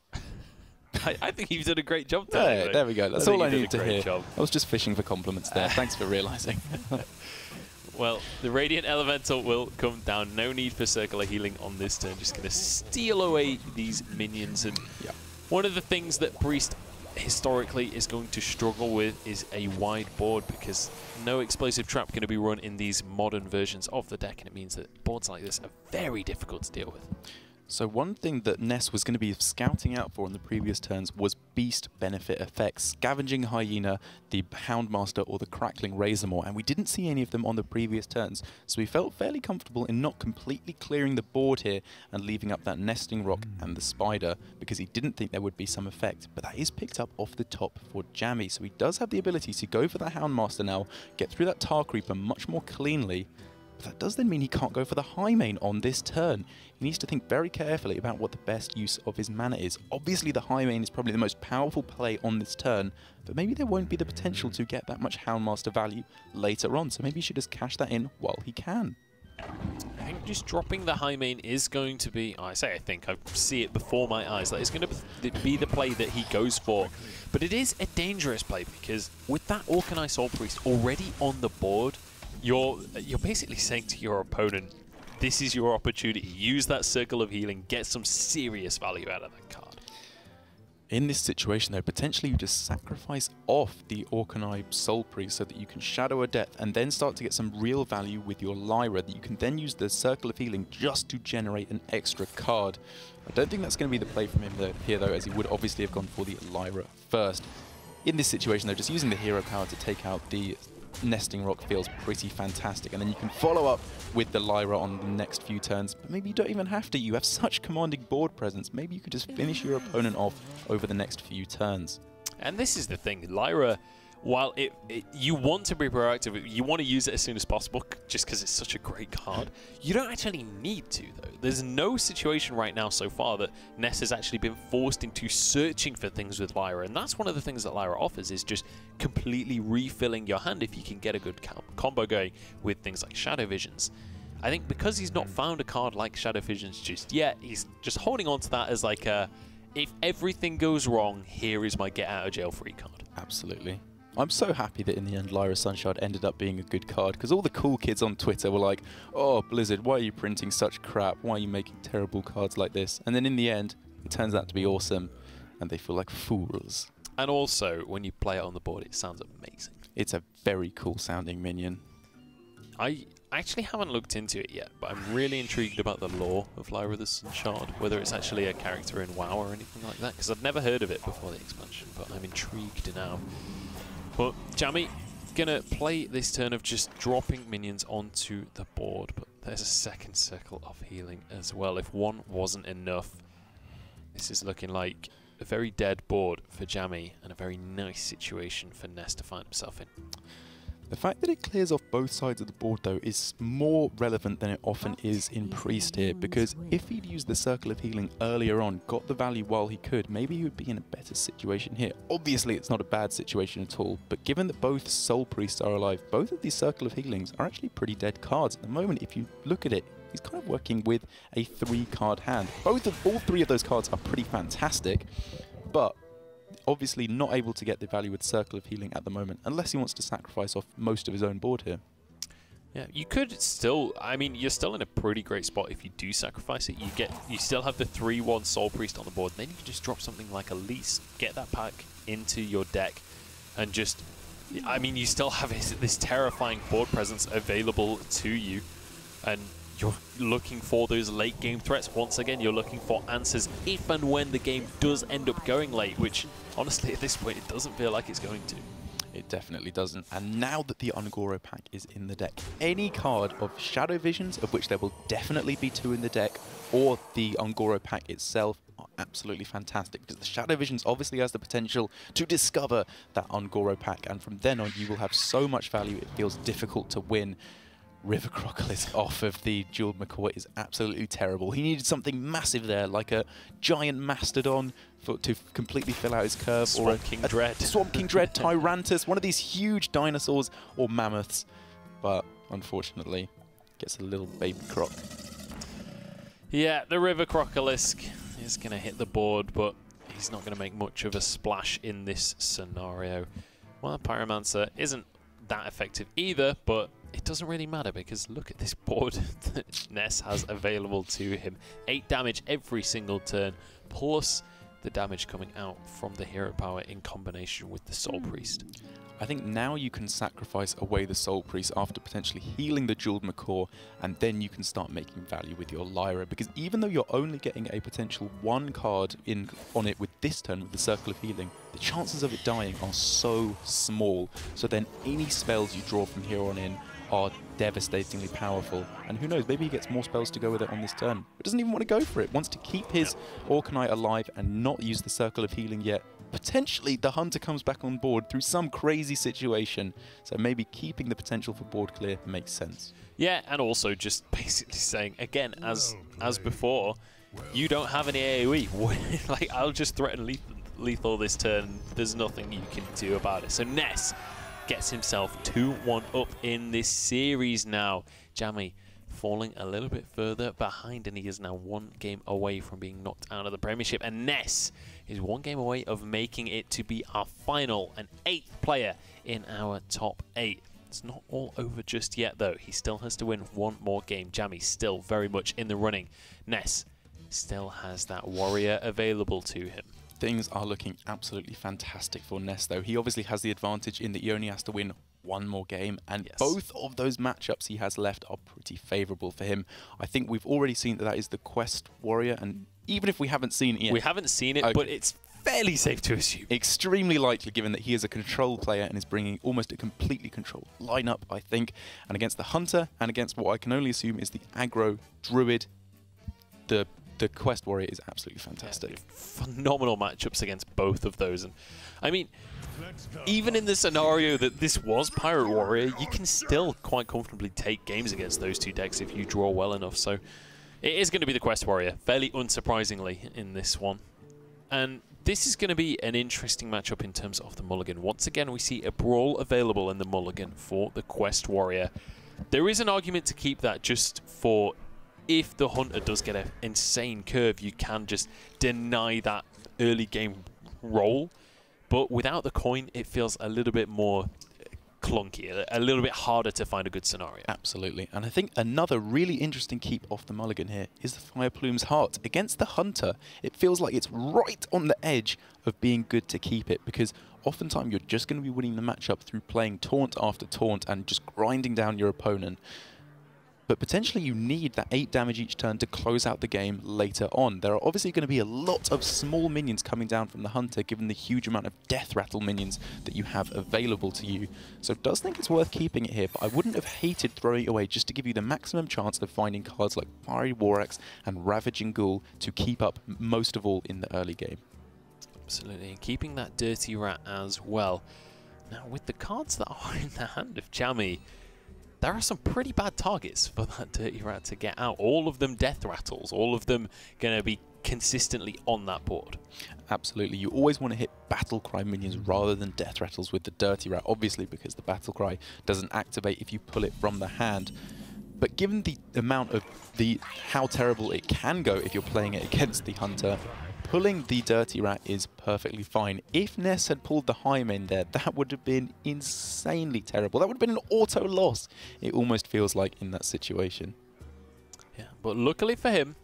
I think you've done a great job today. Yeah, there we go. That's all I needed to hear. Job. I was just fishing for compliments there. Thanks for realising. Well, the Radiant Elemental will come down. No need for Circular Healing on this turn. Just going to steal away these minions. And one of the things that Priest historically is going to struggle with is a wide board, because no explosive trap going to be run in these modern versions of the deck, and it means that boards like this are very difficult to deal with. So one thing that Ness was going to be scouting out for in the previous turns was beast benefit effects, Scavenging Hyena, the Houndmaster, or the Crackling Razormaw, and we didn't see any of them on the previous turns, so we felt fairly comfortable in not completely clearing the board here and leaving up that Nesting Rock and the Spider, because he didn't think there would be some effect, but that is picked up off the top for Jammy, so he does have the ability to go for the Houndmaster now, get through that Tar Creeper much more cleanly. But that does then mean he can't go for the high main on this turn. He needs to think very carefully about what the best use of his mana is. Obviously the high main is probably the most powerful play on this turn, but maybe there won't be the potential to get that much Houndmaster value later on, so maybe he should just cash that in while he can. I think just dropping the high main is going to be, I see it before my eyes, that is going to be the play that he goes for. But it is a dangerous play, because with that Orkanai Soul Priest already on the board, you're basically saying to your opponent, this is your opportunity. Use that Circle of Healing, get some serious value out of that card. In this situation though, potentially you just sacrifice off the Orkanai Soul Priest so that you can Shadow a Death and then start to get some real value with your Lyra that you can then use the Circle of Healing just to generate an extra card. I don't think that's going to be the play from him here though, as he would obviously have gone for the Lyra first. In this situation though, just using the hero power to take out the Nesting Rock feels pretty fantastic, and then you can follow up with the Lyra on the next few turns, but maybe you don't even have to. You have such commanding board presence, maybe you could just finish your opponent off over the next few turns. And this is the thing, Lyra, while you want to be proactive, you want to use it as soon as possible just because it's such a great card, you don't actually need to though. There's no situation right now so far that Ness has actually been forced into searching for things with Lyra, and that's one of the things that Lyra offers, is just completely refilling your hand if you can get a good combo going with things like Shadow Visions. I think because he's not found a card like Shadow Visions just yet, he's just holding on to that as like a, if everything goes wrong, here is my get out of jail free card. Absolutely. I'm so happy that in the end Lyra Sunshard ended up being a good card, because all the cool kids on Twitter were like, oh Blizzard, why are you printing such crap? Why are you making terrible cards like this? And then in the end, it turns out to be awesome, and they feel like fools. And also, when you play it on the board, it sounds amazing. It's a very cool sounding minion. I actually haven't looked into it yet, but I'm really intrigued about the lore of Lyra the Sunshard, whether it's actually a character in WoW or anything like that, because I've never heard of it before the expansion, but I'm intrigued now. But Jammy gonna play this turn of just dropping minions onto the board, but there's a second Circle of Healing as well. If one wasn't enough, this is looking like a very dead board for Jammy and a very nice situation for Ness to find himself in. The fact that it clears off both sides of the board though is more relevant than it often is in Priest here, because if he'd used the Circle of Healing earlier on, got the value while he could, maybe he would be in a better situation here. Obviously it's not a bad situation at all, but given that both Soul Priests are alive, both of these Circle of Healings are actually pretty dead cards. At the moment, if you look at it, he's kind of working with a 3-card hand. All three of those cards are pretty fantastic, but obviously not able to get the value with Circle of Healing at the moment, unless he wants to sacrifice off most of his own board here. Yeah, you could still, I mean, you're still in a pretty great spot if you do sacrifice it. You still have the 3/1 Soul Priest on the board, and then you can just drop something like Elise, get that pack into your deck, and just, I mean, you still have this terrifying board presence available to you, and you're looking for those late game threats. Once again, you're looking for answers if and when the game does end up going late, which honestly at this point it doesn't feel like it's going to. It definitely doesn't. And now that the Ungoro pack is in the deck, any card of Shadow Visions, of which there will definitely be 2 in the deck, or the Ungoro pack itself, are absolutely fantastic, because the Shadow Visions obviously has the potential to discover that Ungoro pack, and from then on you will have so much value it feels difficult to win. River Crocodile off of the Jeweled Macaw is absolutely terrible. He needed something massive there, like a giant mastodon to completely fill out his curve. Swamp King Dread. Swamp King Dread, Tyrantus, one of these huge dinosaurs or mammoths. But unfortunately, gets a little baby croc. Yeah, the River Crocolisk is going to hit the board, but he's not going to make much of a splash in this scenario. Well, Pyromancer isn't that effective either, but it doesn't really matter because look at this board that Ness has available to him. 8 damage every single turn, plus the damage coming out from the hero power in combination with the Soul Priest. I think now you can sacrifice away the Soul Priest after potentially healing the Jeweled Macaw, and then you can start making value with your Lyra, because even though you're only getting a potential 1 card on it with this turn with the Circle of Healing, the chances of it dying are so small. So then any spells you draw from here on in are devastatingly powerful. And who knows, maybe he gets more spells to go with it on this turn. But doesn't even want to go for it. Wants to keep his Orcanite alive and not use the Circle of Healing yet. Potentially the Hunter comes back on board through some crazy situation. So maybe keeping the potential for board clear makes sense. Yeah, and also just basically saying, again, as before, you don't have any AoE. Like, I'll just threaten lethal this turn. There's nothing you can do about it. So Ness gets himself 2-1 up in this series now. Jammy falling a little bit further behind, and he is now 1 game away from being knocked out of the Premiership. And Ness is 1 game away of making it to be our final, an 8th player in our top 8. It's not all over just yet, though. He still has to win 1 more game. Jammy still very much in the running. Ness still has that warrior available to him. Things are looking absolutely fantastic for Ness, though. He obviously has the advantage in that he only has to win 1 more game, and both of those matchups he has left are pretty favourable for him. I think we've already seen that that is the Quest Warrior, and even if we haven't seen it yet... We haven't seen it, but it's fairly safe to assume. Extremely likely, given that he is a control player and is bringing almost a completely controlled lineup, I think. And against the Hunter, and against what I can only assume is the aggro Druid, the Quest Warrior is absolutely fantastic. Yeah, phenomenal matchups against both of those. And I mean, even in the scenario that this was Pirate Warrior, you can still quite comfortably take games against those 2 decks if you draw well enough. So it is going to be the Quest Warrior, fairly unsurprisingly in this one. And this is going to be an interesting matchup in terms of the mulligan. Once again, we see a brawl available in the mulligan for the Quest Warrior. There is an argument to keep that just for if the Hunter does get an insane curve, you can just deny that early game roll. But without the coin, it feels a little bit more clunky, a little bit harder to find a good scenario. Absolutely. And I think another really interesting keep off the mulligan here is the Fireplume's Heart. Against the Hunter, it feels like it's right on the edge of being good to keep it, because oftentimes you're just going to be winning the matchup through playing taunt after taunt and just grinding down your opponent. But potentially you need that 8 damage each turn to close out the game later on. There are obviously going to be a lot of small minions coming down from the Hunter, given the huge amount of Death Rattle minions that you have available to you. So it does think it's worth keeping it here, but I wouldn't have hated throwing it away just to give you the maximum chance of finding cards like Fiery Warax and Ravaging Ghoul to keep up most of all in the early game. Absolutely, and keeping that Dirty Rat as well. Now, with the cards that are in the hand of Jammy, there are some pretty bad targets for that Dirty Rat to get out. All of them Death Rattles, all of them going to be consistently on that board. Absolutely. You always want to hit Battlecry minions rather than Death Rattles with the Dirty Rat, obviously because the Battlecry doesn't activate if you pull it from the hand. But given the amount of how terrible it can go if you're playing it against the Hunter, pulling the Dirty Rat is perfectly fine. If Ness had pulled the high main there, that would have been insanely terrible. That would have been an auto loss, it almost feels like, in that situation. Yeah, but luckily for him,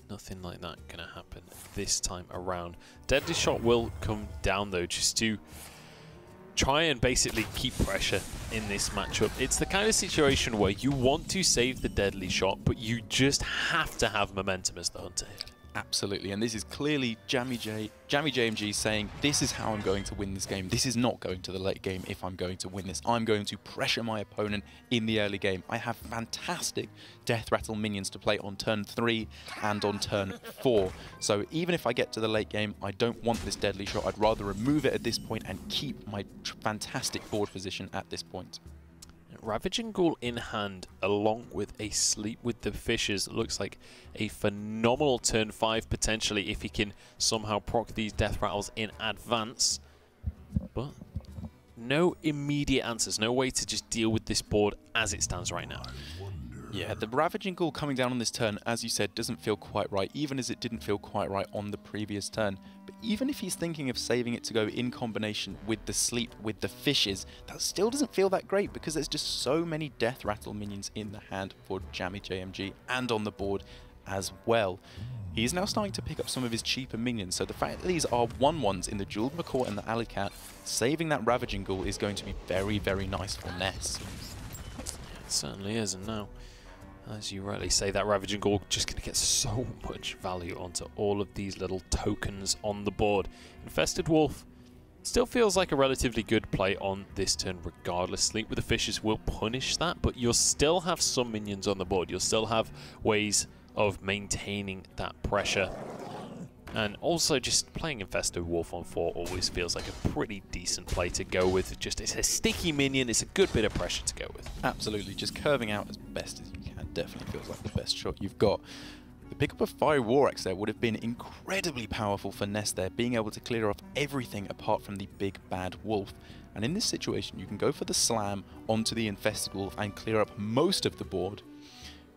nothing like that going to happen this time around. Deadly Shot will come down, though, just to try and basically keep pressure in this matchup. It's the kind of situation where you want to save the Deadly Shot, but you just have to have momentum as the Hunter here. Absolutely, and this is clearly JammyJMG saying, this is how I'm going to win this game. This is not going to the late game if I'm going to win this. I'm going to pressure my opponent in the early game. I have fantastic Death Rattle minions to play on turn 3 and on turn 4. So even if I get to the late game, I don't want this Deadly Shot. I'd rather remove it at this point and keep my fantastic board position at this point. Ravaging Ghoul in hand, along with a Sleep with the Fishes, looks like a phenomenal turn 5 potentially if he can somehow proc these death rattles in advance. But no immediate answers, no way to just deal with this board as it stands right now. Yeah, the Ravaging Ghoul coming down on this turn, as you said, doesn't feel quite right, even as it didn't feel quite right on the previous turn. But even if he's thinking of saving it to go in combination with the Sleep with the Fishes, that still doesn't feel that great because there's just so many Death Rattle minions in the hand for JammyJMG and on the board as well. He's now starting to pick up some of his cheaper minions, so the fact that these are 1/1s in the Jeweled Macaw and the Alley Cat, saving that Ravaging Ghoul is going to be very, very nice for Ness. It certainly is, and now, as you rightly say, that Ravaging Ghoul just going to get so much value onto all of these little tokens on the board. Infested Wolf still feels like a relatively good play on this turn regardless. Sleep with the Fishes will punish that, but you'll still have some minions on the board. You'll still have ways of maintaining that pressure. And also just playing Infested Wolf on 4 always feels like a pretty decent play to go with. Just it's a sticky minion, it's a good bit of pressure to go with. Absolutely, just curving out as best as you can definitely feels like the best shot you've got. The pickup of Fire War Axe there would have been incredibly powerful for Ness there, being able to clear off everything apart from the big bad wolf. And in this situation, you can go for the slam onto the Infested Wolf and clear up most of the board.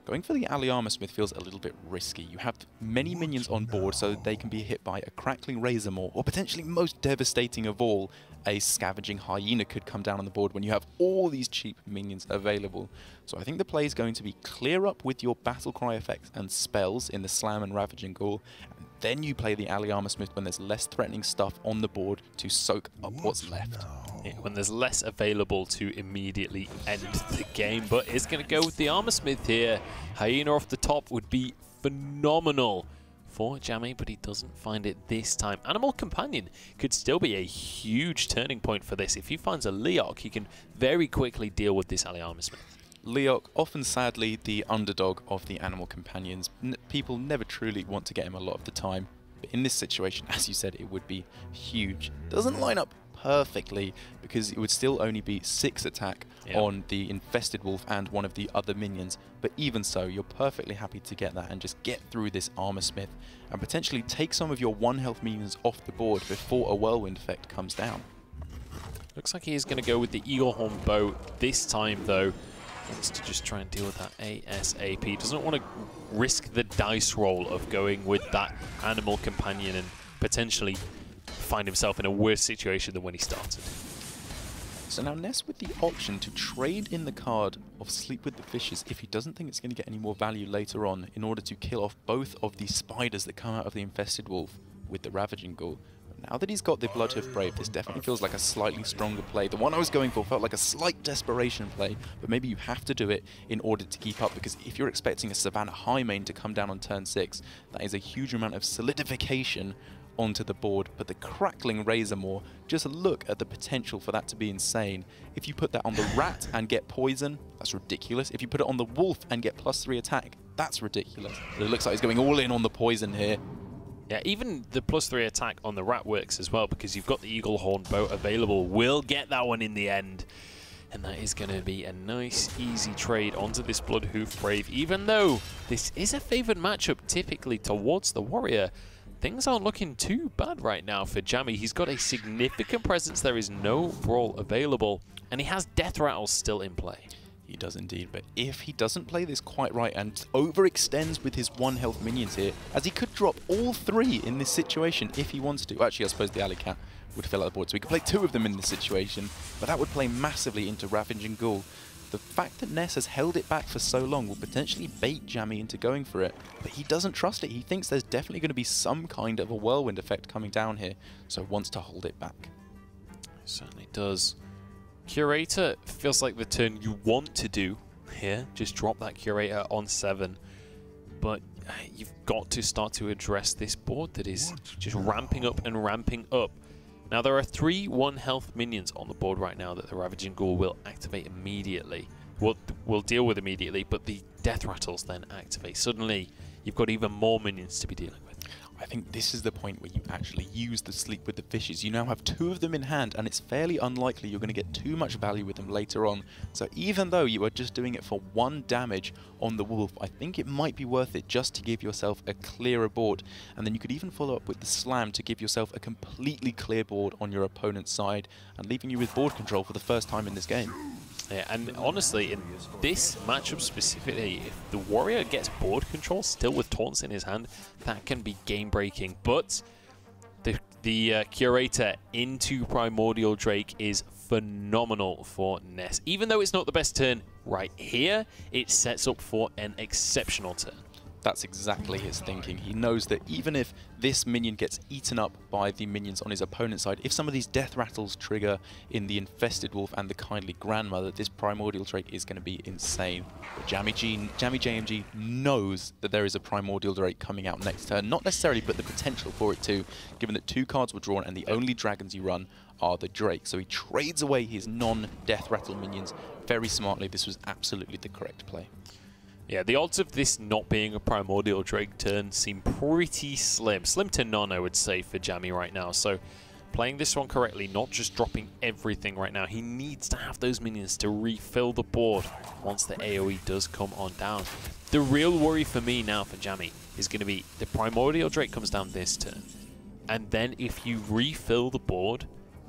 Going for the Alley Armorsmith feels a little bit risky. You have many minions on board so they can be hit by a Crackling Razor Maw, or potentially most devastating of all, a Scavenging Hyena could come down on the board when you have all these cheap minions available. So I think the play is going to be clear up with your Battle Cry effects and spells in the Slam and Ravaging Ghoul, and then you play the Alley Armorsmith when there's less threatening stuff on the board to soak up what's left. Yeah, when there's less available to immediately end the game, but it's going to go with the Armorsmith here. Hyena off the top would be phenomenal for Jammy, but he doesn't find it this time. Animal Companion could still be a huge turning point for this. If he finds a Leok, he can very quickly deal with this Alley Armorsmith. Leok, often sadly the underdog of the Animal Companions. People never truly want to get him a lot of the time, but in this situation, as you said, it would be huge. Doesn't line up perfectly because it would still only be 6 attack on the Infested Wolf and one of the other minions, but even so, you're perfectly happy to get that and just get through this Armorsmith and potentially take some of your 1 health minions off the board before a Whirlwind effect comes down. Looks like he is going to go with the Eaglehorn Bow this time though. Wants to just try and deal with that ASAP. Doesn't want to risk the dice roll of going with that Animal Companion and potentially find himself in a worse situation than when he started. So now Ness with the option to trade in the card of Sleep with the Fishes if he doesn't think it's going to get any more value later on in order to kill off both of the spiders that come out of the Infested Wolf with the Ravaging Ghoul. Now that he's got the Bloodhoof Brave, this definitely feels like a slightly stronger play. The one I was going for felt like a slight desperation play, but maybe you have to do it in order to keep up, because if you're expecting a Savannah High main to come down on turn 6, that is a huge amount of solidification onto the board. But the Crackling Razor Maw, just look at the potential for that to be insane. If you put that on the Rat and get poison, that's ridiculous. If you put it on the Wolf and get +3 attack, that's ridiculous. But it looks like he's going all in on the poison here. Yeah, even the +3 attack on the Rat works as well, because you've got the Eaglehorn Bow available. We'll get that one in the end. And that is going to be a nice, easy trade onto this Bloodhoof Brave. Even though this is a favoured matchup typically towards the Warrior, things aren't looking too bad right now for Jammy. He's got a significant presence. There is no Brawl available, and he has Death Rattles still in play. He does indeed, but if he doesn't play this quite right and overextends with his 1 health minions here, as he could drop all 3 in this situation if he wants to. Actually, I suppose the Alley Cat would fill out the board, so he could play 2 of them in this situation, but that would play massively into Ravaging Ghoul. The fact that Ness has held it back for so long will potentially bait Jammy into going for it, but he doesn't trust it. He thinks there's definitely going to be some kind of a Whirlwind effect coming down here, so wants to hold it back. It certainly does. Curator feels like the turn you want to do here. Just drop that Curator on 7. But you've got to start to address this board that is just ramping up and ramping up. Now there are 3 1 health minions on the board right now that the Ravaging Ghoul will activate immediately. Will deal with immediately, but the Death Rattles then activate. Suddenly you've got even more minions to be dealing with. I think this is the point where you actually use the Sleep with the Fishes. You now have 2 of them in hand, and it's fairly unlikely you're going to get too much value with them later on. So even though you are just doing it for 1 damage on the Wolf, I think it might be worth it just to give yourself a clearer board. And then you could even follow up with the Slam to give yourself a completely clear board on your opponent's side, and leaving you with board control for the first time in this game. Yeah, and honestly, in this matchup specifically, if the Warrior gets board control still with taunts in his hand, that can be game-breaking. But the Curator into Primordial Drake is phenomenal for Ness. Even though it's not the best turn right here, it sets up for an exceptional turn. That's exactly his thinking. He knows that even if this minion gets eaten up by the minions on his opponent's side, if some of these death rattles trigger in the Infested Wolf and the Kindly Grandmother, this Primordial Drake is going to be insane. But JammyJMG knows that there is a Primordial Drake coming out next turn. Not necessarily, but the potential for it too, given that 2 cards were drawn and the only dragons you run are the Drake. So he trades away his non-death rattle minions very smartly. This was absolutely the correct play. Yeah, the odds of this not being a Primordial Drake turn seem pretty slim. Slim to none, I would say, for Jammy right now. So playing this one correctly, not just dropping everything right now. He needs to have those minions to refill the board once the AoE does come on down. The real worry for me now for Jammy is going to be the Primordial Drake comes down this turn. And then if you refill the board,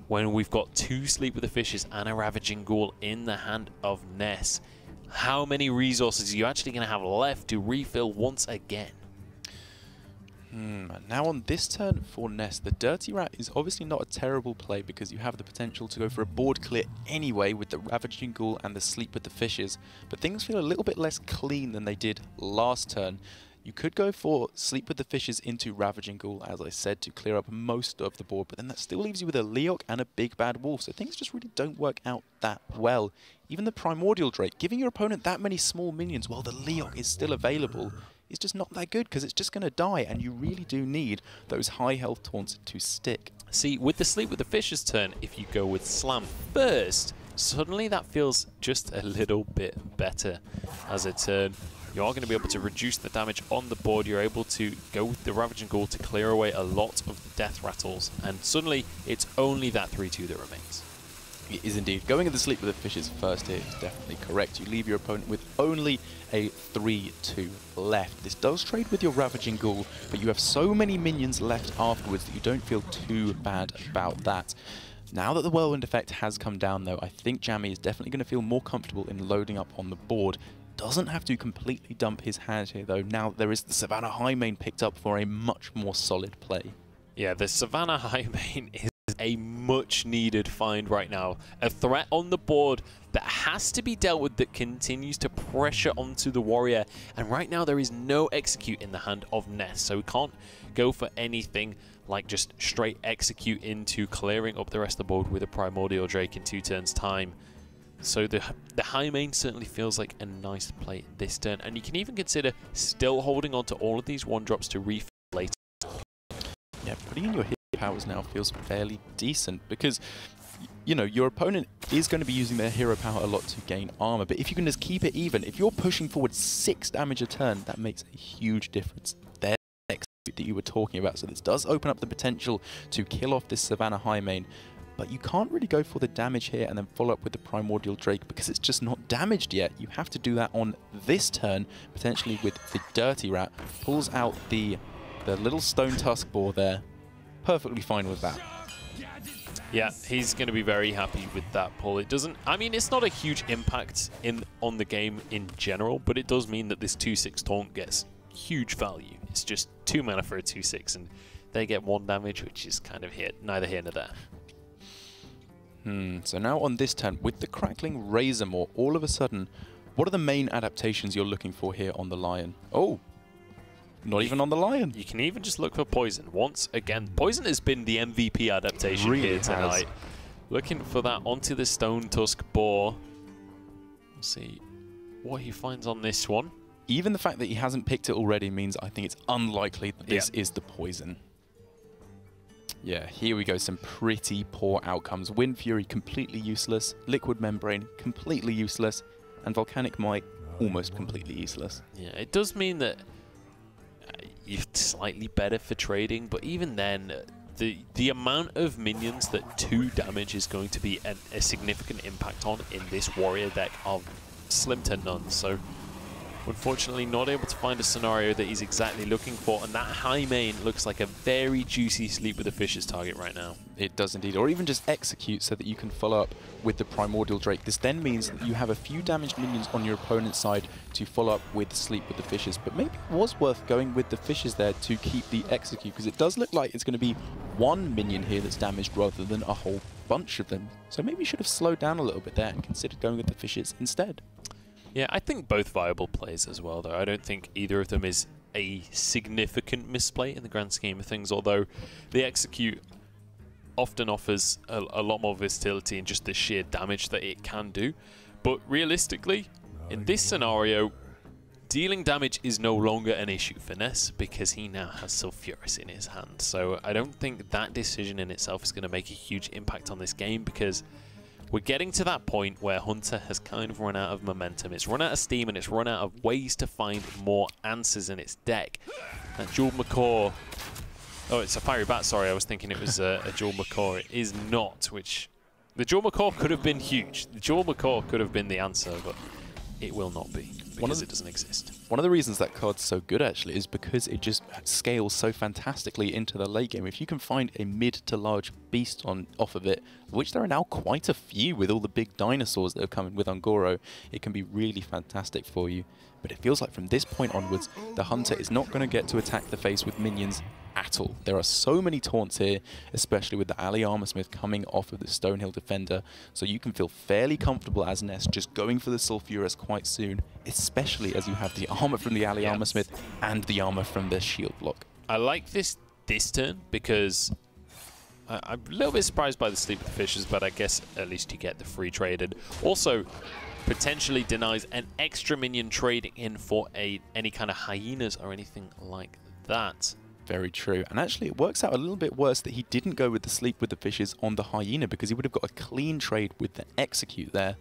when we've got 2 Sleep with the Fishes and a Ravaging Ghoul in the hand of Ness, how many resources are you actually going to have left to refill once again? Now on this turn for Ness, the Dirty Rat is obviously not a terrible play because you have the potential to go for a board clear anyway with the Ravaging Ghoul and the Sleep with the Fishes, but things feel a little bit less clean than they did last turn. You could go for Sleep with the Fishes into Ravaging Ghoul, as I said, to clear up most of the board, but then that still leaves you with a Leok and a Big Bad Wolf, so things just really don't work out that well. Even the Primordial Drake, giving your opponent that many small minions while the Leok is still available is just not that good, because it's just going to die, and you really do need those high health taunts to stick. See, with the Sleep with the Fishes turn, if you go with Slam first, suddenly that feels just a little bit better as a turn. You are going to be able to reduce the damage on the board. You're able to go with the Ravaging Ghoul to clear away a lot of the death rattles, and suddenly it's only that 3-2 that remains. It is indeed. Going at the Sleep with the Fishes first here is definitely correct. You leave your opponent with only a 3-2 left. This does trade with your Ravaging Ghoul, but you have so many minions left afterwards that you don't feel too bad about that. Now that the Whirlwind effect has come down though, I think Jammy is definitely going to feel more comfortable in loading up on the board. Doesn't have to completely dump his hand here though. Now there is the Savannah Highmane picked up for a much more solid play. Yeah, the Savannah Highmane is a much needed find right now. A threat on the board that has to be dealt with, that continues to pressure onto the Warrior. And right now there is no execute in the hand of Ness, so we can't go for anything like just straight execute into clearing up the rest of the board with a Primordial Drake in 2 turns time. So the Highmane certainly feels like a nice play this turn, and you can even consider still holding on to all of these 1-drops to refill later. Yeah, putting in your hit powers now feels fairly decent because, you know, your opponent is going to be using their hero power a lot to gain armor, but if you can just keep it even, if you're pushing forward 6 damage a turn, that makes a huge difference. There's the execute that you were talking about, so this does open up the potential to kill off this Savannah Highmane. But you can't really go for the damage here and then follow up with the Primordial Drake because it's just not damaged yet. You have to do that on this turn, potentially with the Dirty Rat. Pulls out the little Stone Tusk Boar there. Perfectly fine with that. Yeah, he's going to be very happy with that pull. It doesn't, I mean, it's not a huge impact on the game in general, but it does mean that this 2-6 taunt gets huge value. It's just 2 mana for a 2-6, and they get 1 damage, which is kind of neither here nor there. So now on this turn, with the Crackling Razormaw, all of a sudden, what are the main adaptations you're looking for here on the Lion? Oh, not even on the Lion. You can even just look for Poison. Once again, Poison has been the MVP adaptation really here tonight. Looking for that onto the Stone Tusk Boar. We'll see what he finds on this one. Even the fact that he hasn't picked it already means I think it's unlikely that this is the Poison. Yeah, here we go, some pretty poor outcomes. Wind Fury, completely useless. Liquid Membrane, completely useless. And Volcanic Might, almost completely useless. Yeah, it does mean that you're slightly better for trading, but even then, the amount of minions that 2 damage is going to be a significant impact on in this warrior deck are slim to none. So unfortunately not able to find a scenario that he's exactly looking for, and that high main looks like a very juicy sleep with the fishes target right now. It does indeed, or even just execute so that you can follow up with the Primordial Drake. This then means that you have a few damaged minions on your opponent's side to follow up with sleep with the fishes, but maybe it was worth going with the fishes there to keep the execute, because it does look like it's going to be 1 minion here that's damaged rather than a whole bunch of them. So maybe you should have slowed down a little bit there and considered going with the fishes instead. Yeah, I think both viable plays as well, though. I don't think either of them is a significant misplay in the grand scheme of things, although the execute often offers a lot more versatility and just the sheer damage that it can do. But realistically, in this scenario, dealing damage is no longer an issue for Ness because he now has Sulfuras in his hand. So I don't think that decision in itself is going to make a huge impact on this game, because we're getting to that point where Hunter has kind of run out of momentum. It's run out of steam and it's run out of ways to find more answers in its deck. And Jewel Macaw... Oh, it's a Fiery Bat, sorry. I was thinking it was a Jewel Macaw. It is not, which... The Jewel Macaw could have been huge. The Jewel Macaw could have been the answer, but it will not be because it doesn't exist. One of the reasons that card's so good, actually, is because it just scales so fantastically into the late game. If you can find a mid to large beast off of it, which there are now quite a few with all the big dinosaurs that have come in with Ungoro, it can be really fantastic for you. But it feels like from this point onwards, the Hunter is not going to get to attack the face with minions at all. There are so many taunts here, especially with the Ali Armorsmith coming off of the Stonehill Defender, so you can feel fairly comfortable as Ness just going for the Sulfuras quite soon, especially as you have the armor from the Ali Armorsmith and the armor from the shield block. I like this turn because I'm a little bit surprised by the sleep with the fishes, but I guess at least you get the free trade, and also potentially denies an extra minion trading in for any kind of hyenas or anything like that. Very true. And actually it works out a little bit worse that he didn't go with the sleep with the fishes on the hyena, because he would have got a clean trade with the execute there.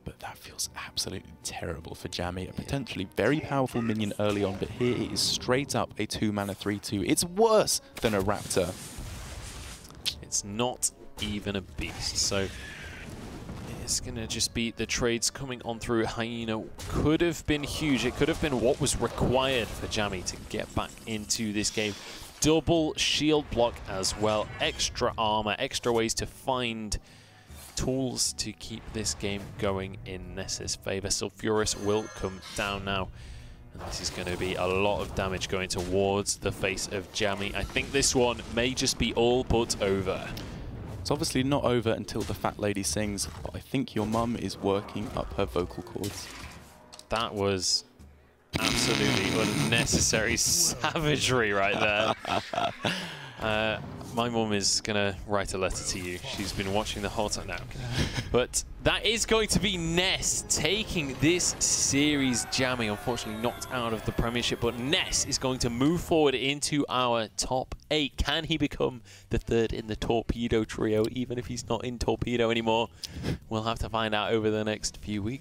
But that feels absolutely terrible for Jammy. A potentially very powerful minion early on, but here it is straight up a 2-mana 3/2. It's worse than a raptor. It's not even a beast, so it's going to just be the trades coming on through. Hyena could have been huge. It could have been what was required for Jammy to get back into this game. Double shield block as well. Extra armor, extra ways to find tools to keep this game going in Ness's favor. Sulfuras will come down now. And this is going to be a lot of damage going towards the face of Jammy. I think this one may just be all but over. It's obviously not over until the fat lady sings, but I think your mum is working up her vocal cords. That was absolutely unnecessary savagery right there. My mum is going to write a letter to you. She's been watching the whole time now. But that is going to be Ness taking this series. Jammy, unfortunately, knocked out of the Premiership, but Ness is going to move forward into our top 8. Can he become the 3rd in the Torpedo trio, even if he's not in Torpedo anymore? We'll have to find out over the next few weeks.